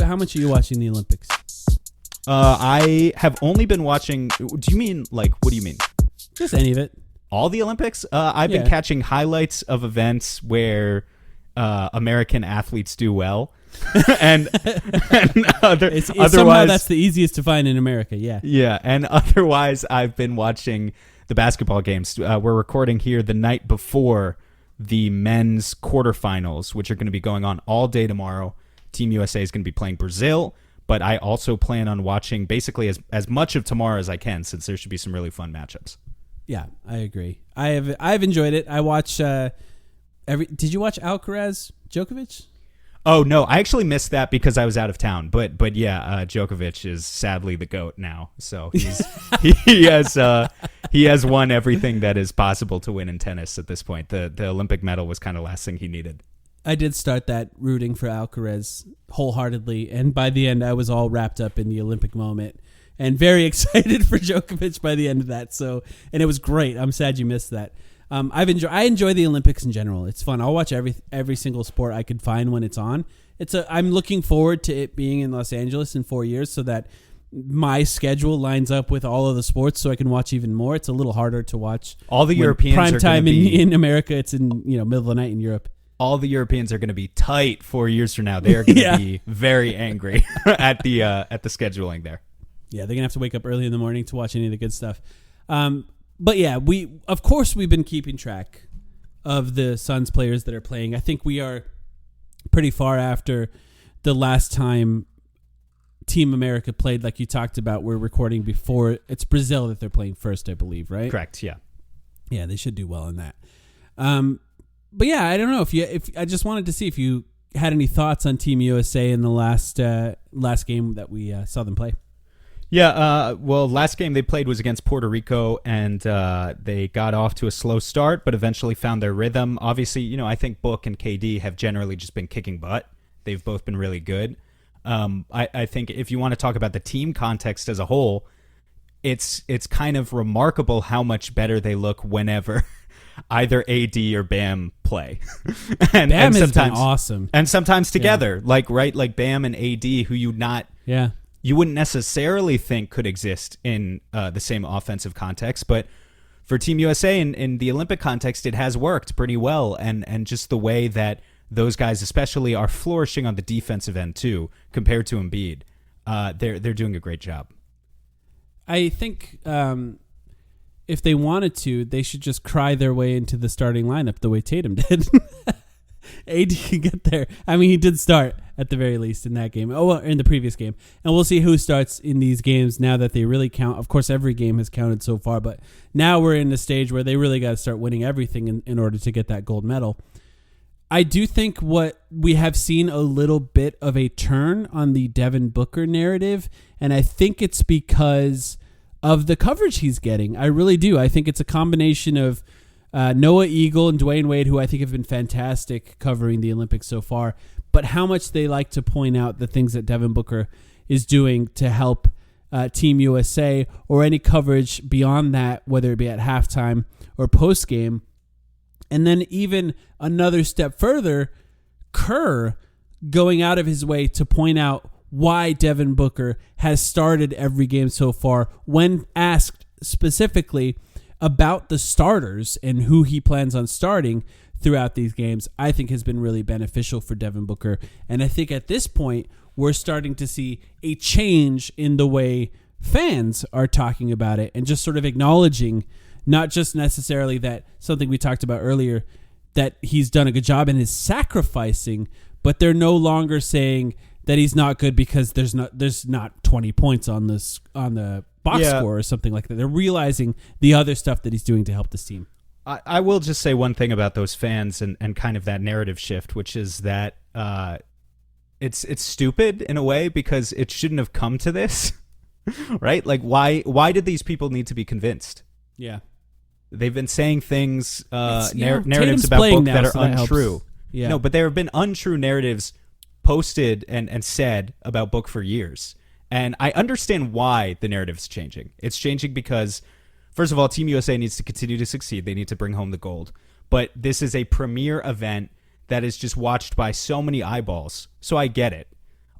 How much are you watching the Olympics?
I have only been watching. Do you mean what do you mean?
Just any of it.
All the Olympics? I've been catching highlights of events where American athletes do well. and otherwise,
somehow that's the easiest to find in America. Yeah.
Yeah. And otherwise, I've been watching the basketball games. We're recording here the night before the men's quarterfinals, which are going to be going on all day tomorrow. Team USA is going to be playing Brazil. But I also plan on watching basically as much of tomorrow as I can, since there should be some really fun matchups.
Yeah, I agree. I've enjoyed it. I watch Did you watch Alcaraz Djokovic?
Oh no, I actually missed that because I was out of town. But yeah, Djokovic is sadly the GOAT now. So he has won everything that is possible to win in tennis at this point. The Olympic medal was kind of last thing he needed.
I did start that rooting for Alcaraz wholeheartedly, and by the end, I was all wrapped up in the Olympic moment and very excited for Djokovic by the end of that. And it was great. I'm sad you missed that. I enjoy the Olympics in general. It's fun. I'll watch every single sport I could find when it's on. I'm looking forward to it being in Los Angeles in 4 years so that my schedule lines up with all of the sports so I can watch even more. It's a little harder to watch.
All the Europeans
prime time in America. It's in middle of the night in Europe.
All the Europeans are going to be tight 4 years from now. They are going to be very angry at the scheduling there.
Yeah, they're going to have to wake up early in the morning to watch any of the good stuff. But yeah, we've been keeping track of the Suns players that are playing. I think we are pretty far after the last time Team America played, like you talked about. We're recording before. It's Brazil that they're playing first, I believe, right?
Correct, yeah.
Yeah, they should do well in that. But yeah, I don't know if I just wanted to see if you had any thoughts on Team USA in the last game that we saw them play.
Yeah, last game they played was against Puerto Rico, and they got off to a slow start, but eventually found their rhythm. Obviously, I think Book and KD have generally just been kicking butt. They've both been really good. I think if you want to talk about the team context as a whole, it's kind of remarkable how much better they look whenever either AD or Bam play.
and Bam has been awesome.
And sometimes together, like Bam and AD, who you wouldn't necessarily think could exist in the same offensive context, but for Team USA in the Olympic context, it has worked pretty well, and just the way that those guys especially are flourishing on the defensive end too, compared to Embiid, they're doing a great job.
I think if they wanted to, they should just cry their way into the starting lineup the way Tatum did. AD can get there. I mean, he did start at the very least in that game. In the previous game. And we'll see who starts in these games now that they really count. Of course, every game has counted so far, but now we're in the stage where they really got to start winning everything in order to get that gold medal. I do think what we have seen a little bit of a turn on the Devin Booker narrative, and I think it's because of the coverage he's getting. I really do. I think it's a combination of Noah Eagle and Dwayne Wade, who I think have been fantastic covering the Olympics so far, but how much they like to point out the things that Devin Booker is doing to help Team USA, or any coverage beyond that, whether it be at halftime or post-game. And then even another step further, Kerr going out of his way to point out why Devin Booker has started every game so far when asked specifically about the starters and who he plans on starting throughout these games, I think has been really beneficial for Devin Booker. And I think at this point, we're starting to see a change in the way fans are talking about it and just sort of acknowledging not just necessarily that something we talked about earlier, that he's done a good job and is sacrificing, but they're no longer saying that he's not good because there's not 20 points on the box score or something like that. They're realizing the other stuff that he's doing to help this team.
I will just say one thing about those fans and kind of that narrative shift, which is that it's stupid in a way because it shouldn't have come to this, right? Like why did these people need to be convinced?
Yeah.
They've been saying things, narratives about Book that are untrue.
Yeah.
No, but there have been untrue narratives posted and said about Book for years. And I understand why the narrative's changing. It's changing because, first of all, Team USA needs to continue to succeed. They need to bring home the gold. But this is a premier event that is just watched by so many eyeballs. So I get it.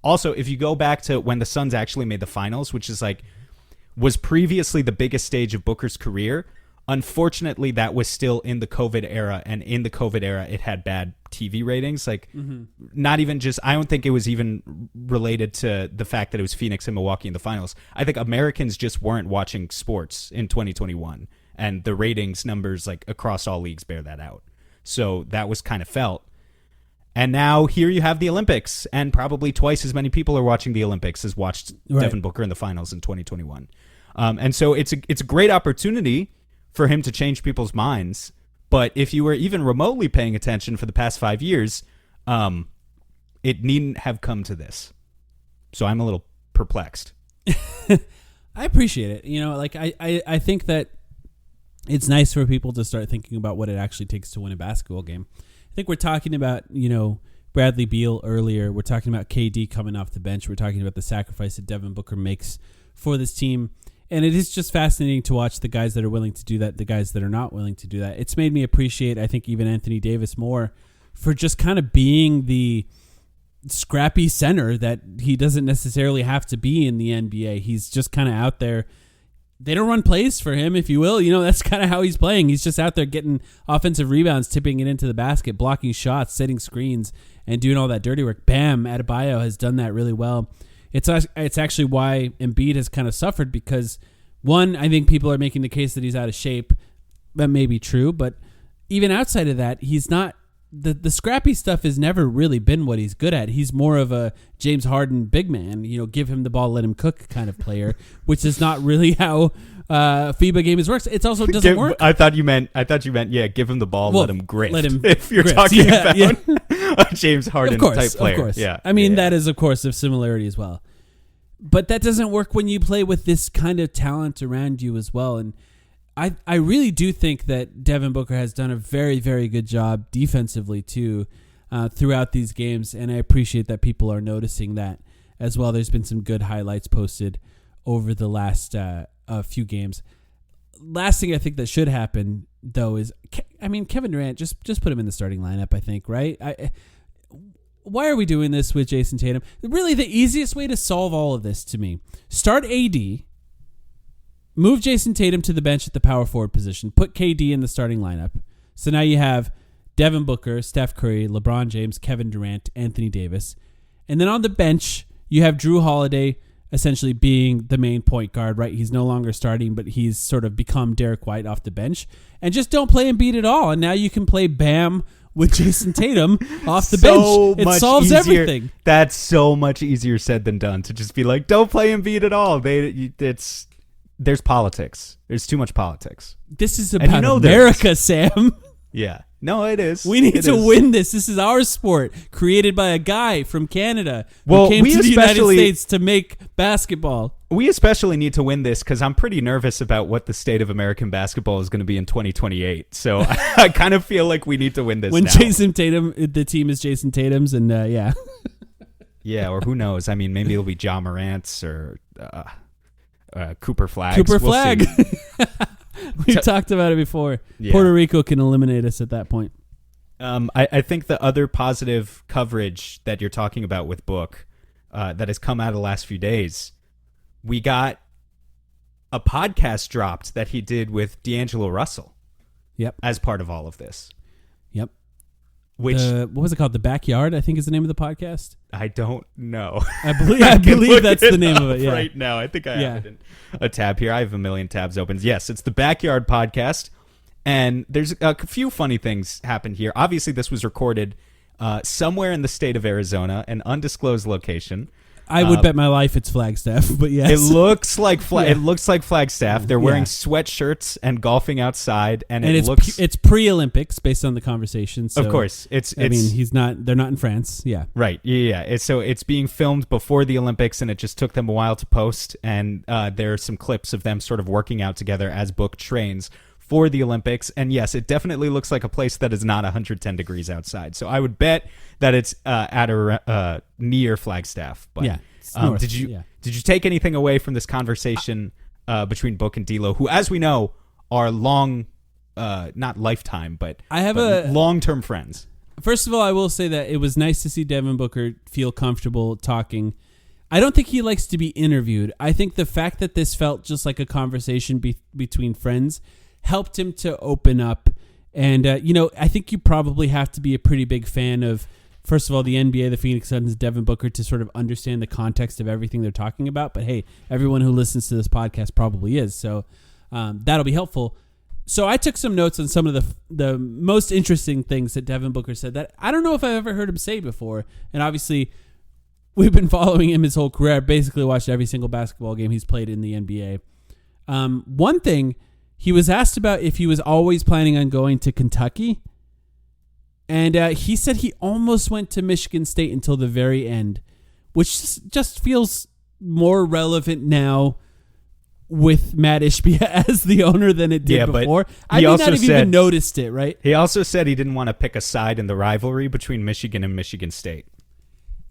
Also, if you go back to when the Suns actually made the finals, which is was previously the biggest stage of Booker's career, unfortunately, that was still in the COVID era, and in the COVID era, it had bad TV ratings. Not even just, I don't think it was even related to the fact that it was Phoenix and Milwaukee in the finals. I think Americans just weren't watching sports in 2021, and the ratings numbers across all leagues bear that out. So that was kind of felt. And now here you have the Olympics, and probably twice as many people are watching the Olympics as watched Devin Booker in the finals in 2021. And so it's a great opportunity for him to change people's minds. But if you were even remotely paying attention for the past 5 years, it needn't have come to this. So I'm a little perplexed.
I appreciate it. I think that it's nice for people to start thinking about what it actually takes to win a basketball game. I think we're talking about, Bradley Beal earlier. We're talking about KD coming off the bench. We're talking about the sacrifice that Devin Booker makes for this team. And it is just fascinating to watch the guys that are willing to do that, the guys that are not willing to do that. It's made me appreciate, I think, even Anthony Davis more for just kind of being the scrappy center that he doesn't necessarily have to be in the NBA. He's just kind of out there. They don't run plays for him, if you will. That's kind of how he's playing. He's just out there getting offensive rebounds, tipping it into the basket, blocking shots, setting screens, and doing all that dirty work. Bam Adebayo has done that really well. It's actually why Embiid has kind of suffered, because One, I think people are making the case that he's out of shape. That may be true, but even outside of that, he's not. The scrappy stuff has never really been what he's good at. He's more of a James Harden big man, give him the ball, let him cook kind of player, which is not really how FIBA games works. It also doesn't work.
I thought you meant, give him the ball, let him grift.
Let him
if you're
grift.
talking about a James Harden type player.
Of course.
Yeah.
I mean, that is, of course, of similarity as well. But that doesn't work when you play with this kind of talent around you as well. And I really do think that Devin Booker has done a very, very good job defensively, too, throughout these games. And I appreciate that people are noticing that as well. There's been some good highlights posted over the last few games. Last thing I think that should happen, though, is, Kevin Durant, just put him in the starting lineup, I think, right? Why are we doing this with Jason Tatum? Really, the easiest way to solve all of this to me, start AD, move Jason Tatum to the bench at the power forward position, put KD in the starting lineup. So now you have Devin Booker, Steph Curry, LeBron James, Kevin Durant, Anthony Davis. And then on the bench, you have Jrue Holiday essentially being the main point guard, right? He's no longer starting, but he's sort of become Derek White off the bench. And just don't play Embiid at all. And now you can play Bam with Jason Tatum off the bench. It solves everything.
That's so much easier said than done, to just be like, don't play Embiid at all. There's politics. There's too much politics.
This is about America, Sam.
Yeah. No, it is.
We need to win this. This is our sport, created by a guy from Canada
who
came to the United States to make basketball.
We especially need to win this because I'm pretty nervous about what the state of American basketball is going to be in 2028. So I kind of feel like we need to win this
when
now.
Jason Tatum, the team is Jason Tatum's, and yeah.
Yeah, or who knows? I mean, maybe it'll be Ja Morant's or Cooper Flagg's.
Cooper Flagg. We've talked about it before. Yeah. Puerto Rico can eliminate us at that point.
I think the other positive coverage that you're talking about with Book that has come out of the last few days, we got a podcast dropped that he did with D'Angelo Russell.
Yep.
As part of all of this.
Yep.
Which
what was it called? The Backyard, I think, is the name of the podcast.
I don't know.
I believe that's the name of it. Yeah.
Right now, I think I have it in a tab here. I have a million tabs open. Yes, it's the Backyard Podcast, and there's a few funny things happened here. Obviously, this was recorded somewhere in the state of Arizona, an undisclosed location.
I would bet my life it's Flagstaff, but yes.
It looks like Flagstaff. They're wearing sweatshirts and golfing outside, and
it's pre-Olympics based on the conversation. So,
of course,
they're not in France. Yeah,
right. Yeah. So it's being filmed before the Olympics, and it just took them a while to post. And there are some clips of them sort of working out together as Book trains for the Olympics. And yes, it definitely looks like a place that is not 110 degrees outside. So I would bet that it's at near Flagstaff. But
yeah,
did you take anything away from this conversation between Book and D'Lo, who, as we know, are not lifetime, but long-term friends?
First of all, I will say that it was nice to see Devin Booker feel comfortable talking. I don't think he likes to be interviewed. I think the fact that this felt just like a conversation between friends helped him to open up. And, I think you probably have to be a pretty big fan of, first of all, the NBA, the Phoenix Suns, Devin Booker, to sort of understand the context of everything they're talking about. But hey, everyone who listens to this podcast probably is. So that'll be helpful. So I took some notes on some of the most interesting things that Devin Booker said that I don't know if I've ever heard him say before. And obviously, we've been following him his whole career. I basically watched every single basketball game he's played in the NBA. One thing, he was asked about if he was always planning on going to Kentucky. And he said he almost went to Michigan State until the very end, which just feels more relevant now with Matt Ishbia as the owner than it did before. I may not have even noticed it, right?
He also said he didn't want to pick a side in the rivalry between Michigan and Michigan State.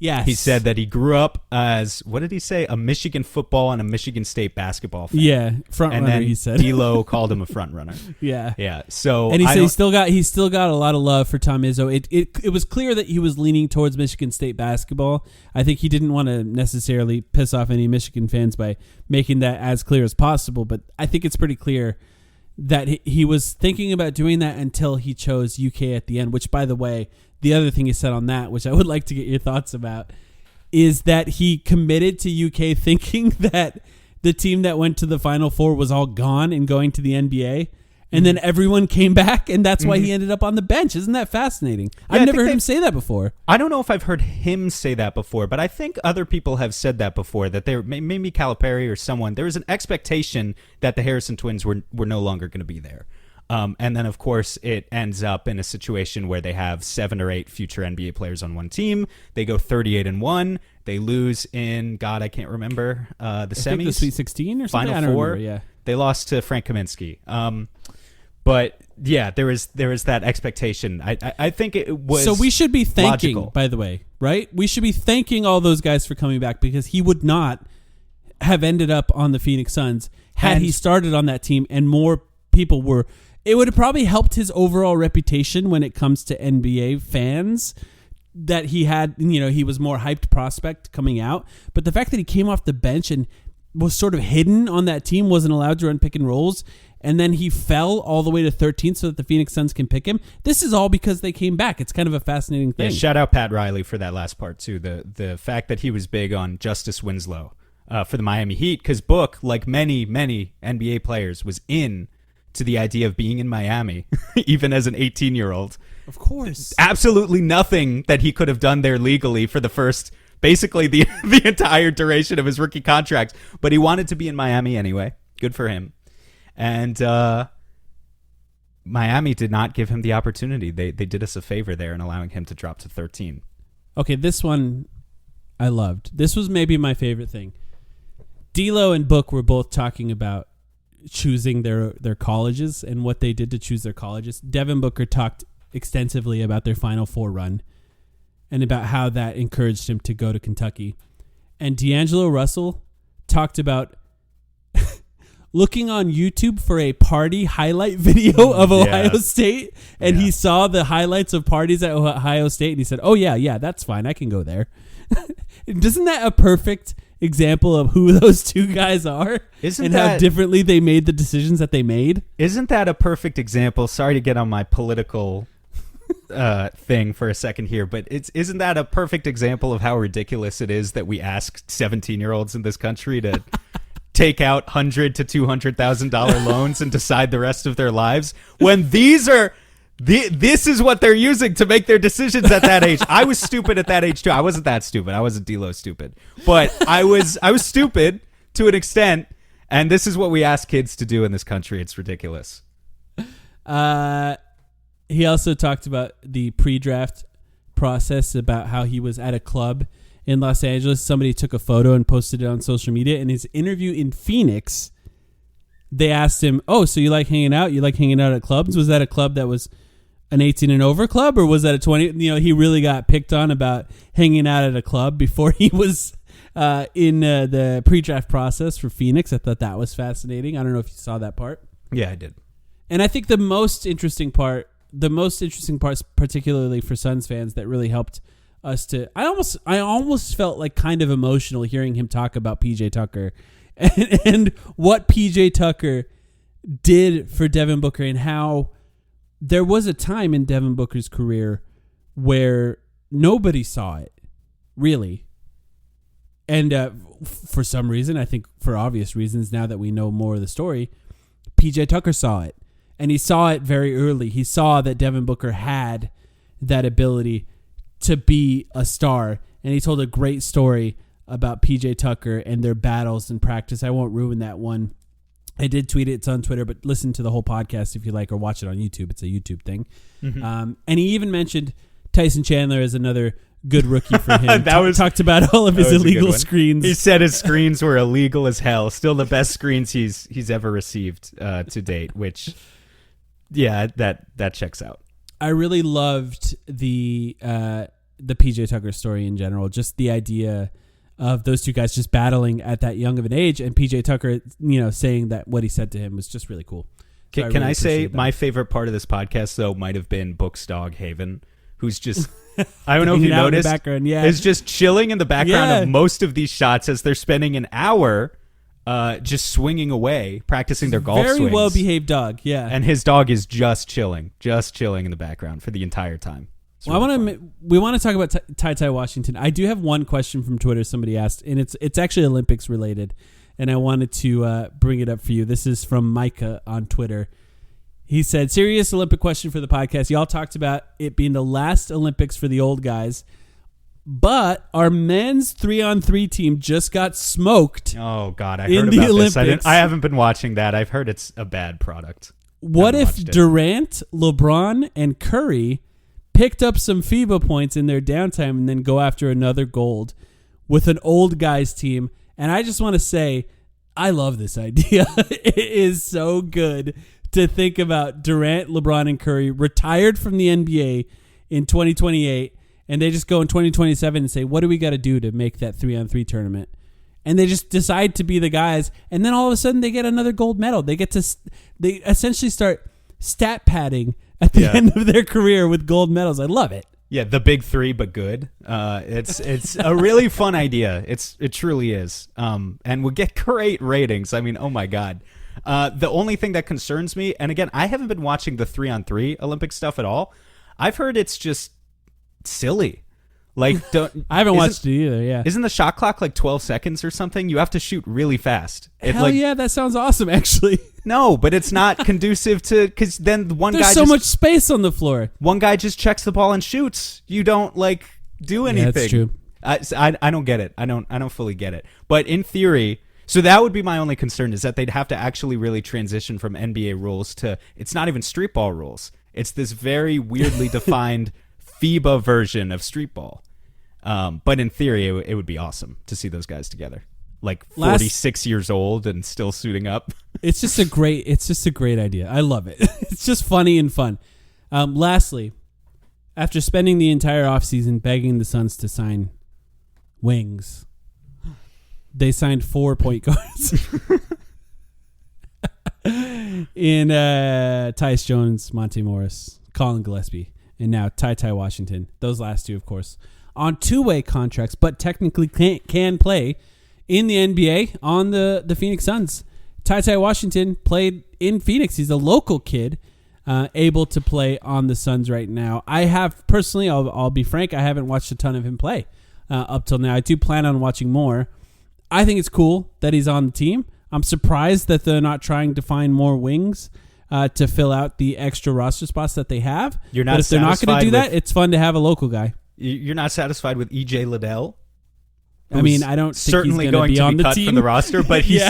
Yes.
He said that he grew up as, what did he say? A Michigan football and a Michigan State basketball fan.
Yeah, front runner,
then
he said.
D'Lo called him a front runner.
Yeah.
Yeah. So
and he said he's still got a lot of love for Tom Izzo. It was clear that he was leaning towards Michigan State basketball. I think he didn't want to necessarily piss off any Michigan fans by making that as clear as possible, but I think it's pretty clear that he was thinking about doing that until he chose UK at the end, which, by the way, the other thing he said on that, which I would like to get your thoughts about, is that he committed to UK thinking that the team that went to the Final Four was all gone and going to the NBA. And then everyone came back, and that's why he ended up on the bench. Isn't that fascinating? I've never heard him say that before.
I don't know if I've heard him say that before, but I think other people have said that before, that there, maybe Calipari or someone, there was an expectation that the Harrison twins were no longer going to be there. And then, of course, it ends up in a situation where they have 7 or 8 future NBA players on one team. They go 38-1. They lose in, God, I can't rember, the semis.
Think the Sweet 16 or something?
Final Four.
Remember, yeah.
They lost to Frank Kaminsky. But yeah, there is that expectation. I think it was.
So we should be thanking,
logical.
By the way, right? We should be thanking all those guys for coming back, because he would not have ended up on the Phoenix Suns had he started on that team, and more people were. It would have probably helped his overall reputation when it comes to NBA fans, that he had, he was more hyped prospect coming out. But the fact that he came off the bench and was sort of hidden on that team, wasn't allowed to run pick and rolls, and then he fell all the way to 13th so that the Phoenix Suns can pick him. This is all because they came back. It's kind of a fascinating thing.
Yeah, shout out Pat Riley for that last part too. The fact that he was big on Justice Winslow for the Miami Heat, because Book, like many NBA players, was in to the idea of being in Miami, even as an 18-year-old.
Of course.
Absolutely nothing that he could have done there legally for the first, basically the entire duration of his rookie contract. But he wanted to be in Miami anyway. Good for him. And Miami did not give him the opportunity. They did us a favor there in allowing him to drop to 13.
Okay, this one I loved. This was maybe my favorite thing. D'Lo and Book were both talking about choosing their colleges and what they did to choose their colleges. Devin Booker talked extensively about their Final Four run and about how that encouraged him to go to Kentucky. And D'Angelo Russell talked about looking on YouTube for a party highlight video of Ohio State, and he saw the highlights of parties at Ohio State, and he said, oh, yeah, that's fine. I can go there. Isn't that a perfect example of who those two guys are? How differently they made the decisions that they made?
Isn't that a perfect example? Sorry to get on my political thing for a second here, but isn't that a perfect example of how ridiculous it is that we ask 17-year-olds in this country to take out $100,000 to $200,000 loans and decide the rest of their lives, when this is what they're using to make their decisions at that age? I was stupid at that age too. I wasn't that stupid. I wasn't D'Lo stupid, but I was stupid to an extent. And this is what we ask kids to do in this country. It's ridiculous.
He also talked about the pre-draft process, about how he was at a club in Los Angeles. Somebody took a photo and posted it on social media. In his interview in Phoenix, they asked him, oh, so you like hanging out? You like hanging out at clubs? Was that a club that was an 18 and over club, or was that a 20? He really got picked on about hanging out at a club before he was in the pre-draft process for Phoenix. I thought that was fascinating. I don't know if you saw that part.
Yeah, I did.
And I think the most interesting parts, particularly for Suns fans, that really helped us to, I almost felt like kind of emotional hearing him talk about PJ Tucker and what PJ Tucker did for Devin Booker, and how there was a time in Devin Booker's career where nobody saw it, really. And for some reason, I think for obvious reasons, now that we know more of the story, PJ Tucker saw it. And he saw it very early. He saw that Devin Booker had that ability to be a star. And he told a great story about PJ Tucker and their battles in practice. I won't ruin that one. I did tweet it. It's on Twitter, but listen to the whole podcast if you like, or watch it on YouTube. It's a YouTube thing. Mm-hmm. And he even mentioned Tyson Chandler as another good rookie for him. Talked about all of his illegal screens.
He said his screens were illegal as hell. Still the best screens he's ever received to date, which, yeah, that checks out.
I really loved the PJ Tucker story in general. Just the idea of those two guys just battling at that young of an age, and PJ Tucker, saying that what he said to him was just really cool.
So can I say my favorite part of this podcast, though, might have been Book's dog, Haven, who's just, I don't know if you noticed, is just chilling in the background of most of these shots as they're spending an hour just swinging away, practicing their golf swings.
Very well-behaved dog, yeah.
And his dog is just chilling in the background for the entire time.
Well, we want to talk about Ty Washington. I do have one question from Twitter somebody asked, and it's actually Olympics related. and I wanted to bring it up for you. This is from Micah on Twitter. He said, serious Olympic question for the podcast. Y'all talked about it being the last Olympics for the old guys, but our men's 3-on-3 team just got smoked.
Oh, God. I heard about this. I haven't been watching that. I've heard it's a bad product.
What if Durant, LeBron, and Curry picked up some FIBA points in their downtime and then go after another gold with an old guys team? And I just want to say, I love this idea. It is so good to think about Durant, LeBron, and Curry retired from the NBA in 2028, and they just go in 2027 and say, what do we got to do to make that 3-on-3 tournament? And they just decide to be the guys, and then all of a sudden they get another gold medal. They essentially start stat padding at the end of their career with gold medals. I love it.
Yeah, the big three, but good. It's a really fun idea. It truly is. And we'll get great ratings. I mean, oh my God. The only thing that concerns me, and again, I haven't been watching the 3-on-3 Olympic stuff at all. I've heard it's just silly. Like,
I haven't watched it either. Yeah,
isn't the shot clock like 12 seconds or something? You have to shoot really fast.
Hell yeah, that sounds awesome. Actually,
no, but it's not conducive to, because then
there's so much space on the floor.
One guy just checks the ball and shoots. You don't do anything.
Yeah,
that's true. I don't get it. I don't fully get it. But in theory. So that would be my only concern, is that they'd have to actually really transition from NBA rules to, it's not even street ball rules. It's this very weirdly defined FIBA version of street ball. But in theory, it would be awesome to see those guys together. Like 46 years old and still suiting up.
It's just a great idea. I love it. It's just funny and fun. Lastly, after spending the entire offseason begging the Suns to sign wings, they signed 4 point guards in Tyus Jones, Monte Morris, Colin Gillespie, and now Ty Washington. Those last two, of course, on 2-way contracts, but technically can play in the NBA on the Phoenix Suns. Ty Washington played in Phoenix. He's a local kid, able to play on the Suns right now. I have personally, I'll be frank, I haven't watched a ton of him play up till now. I do plan on watching more. I think it's cool that he's on the team. I'm surprised that they're not trying to find more wings to fill out the extra roster spots that they have. But if they're not going to do that, it's fun to have a local guy.
You're not satisfied with EJ Liddell?
I mean, I don't think
certainly
he's
going
be
to
on
be
the
cut
team.
from the roster, but he's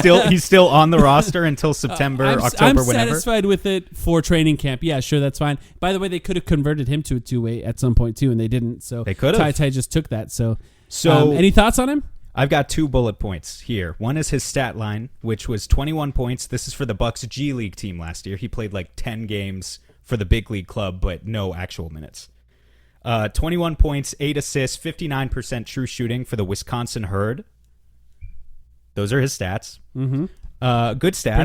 still on the roster until September, October,
I'm
whenever.
satisfied with it for training camp. Yeah, sure, that's fine. By the way, they could have converted him to a 2-way at some point too, and they didn't. So
they could have.
Ty just took that. So any thoughts on him?
I've got 2 bullet points here. One is his stat line, which was 21 points. This is for the Bucks G League team last year. He played like 10 games for the big league club, but no actual minutes. 21 points, 8 assists, 59% true shooting for the Wisconsin Herd. Those are his stats.
Mm-hmm.
Good stats.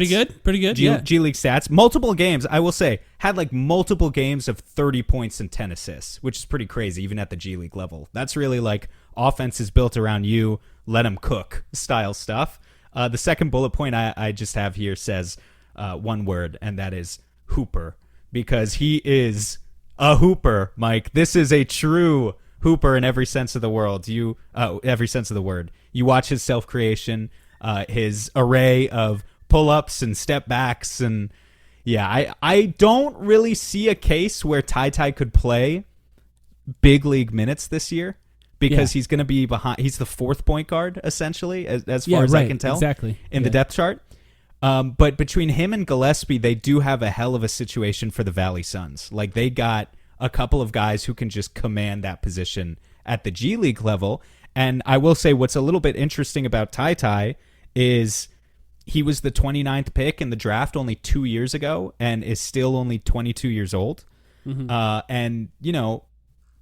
Pretty good.
G League stats. Multiple games, I will say, had like multiple games of 30 points and 10 assists, which is pretty crazy, even at the G League level. That's really like offense is built around you, let him cook style stuff. The second bullet point I just have here says one word, and that is hooper, because he is a hooper, Mike. This is a true hooper in every sense of the world. Every sense of the word. You watch his self-creation, his array of pull-ups and step backs, and yeah, I don't really see a case where Ty could play big league minutes this year, because he's going to be behind. He's the 4th point guard, essentially, as far as I can tell,
exactly
in the depth chart. But between him and Gillespie, they do have a hell of a situation for the Valley Suns. Like, they got a couple of guys who can just command that position at the G League level. And I will say what's a little bit interesting about Ty is he was the 29th pick in the draft only 2 years ago and is still only 22 years old. Mm-hmm. And,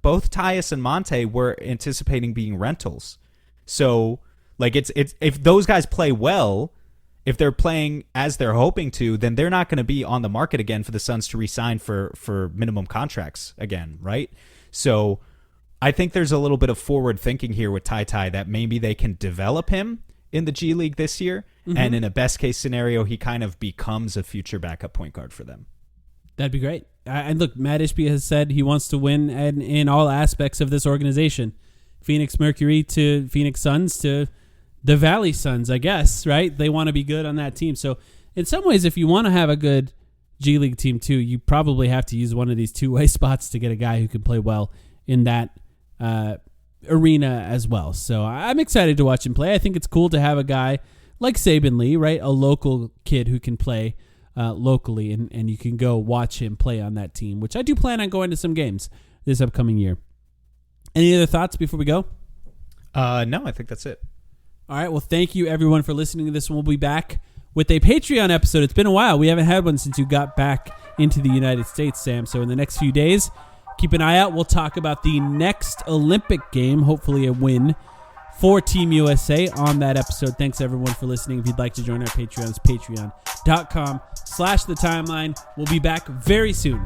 both Tyus and Monte were anticipating being rentals. So, like, it's if those guys play well, if they're playing as they're hoping to, then they're not going to be on the market again for the Suns to re-sign for minimum contracts again, right? So I think there's a little bit of forward thinking here with Ty that maybe they can develop him in the G League this year, and in a best case scenario, he kind of becomes a future backup point guard for them.
That'd be great. And look, Matt Ishbia has said he wants to win in all aspects of this organization. Phoenix Mercury to Phoenix Suns to the Valley Suns, I guess, right? They want to be good on that team. So in some ways, if you want to have a good G League team too, you probably have to use one of these two-way spots to get a guy who can play well in that arena as well. So I'm excited to watch him play. I think it's cool to have a guy like Saben Lee, right? A local kid who can play locally, and you can go watch him play on that team, which I do plan on going to some games this upcoming year. Any other thoughts before we go?
No, I think that's it.
All right. Well, thank you everyone for listening to this one. We'll be back with a Patreon episode. It's been a while. We haven't had one since you got back into the United States, Sam. So in the next few days, keep an eye out. We'll talk about the next Olympic game, hopefully a win for Team USA on that episode. Thanks everyone for listening. If you'd like to join our Patreon, it's patreon.com/thetimeline. We'll be back very soon.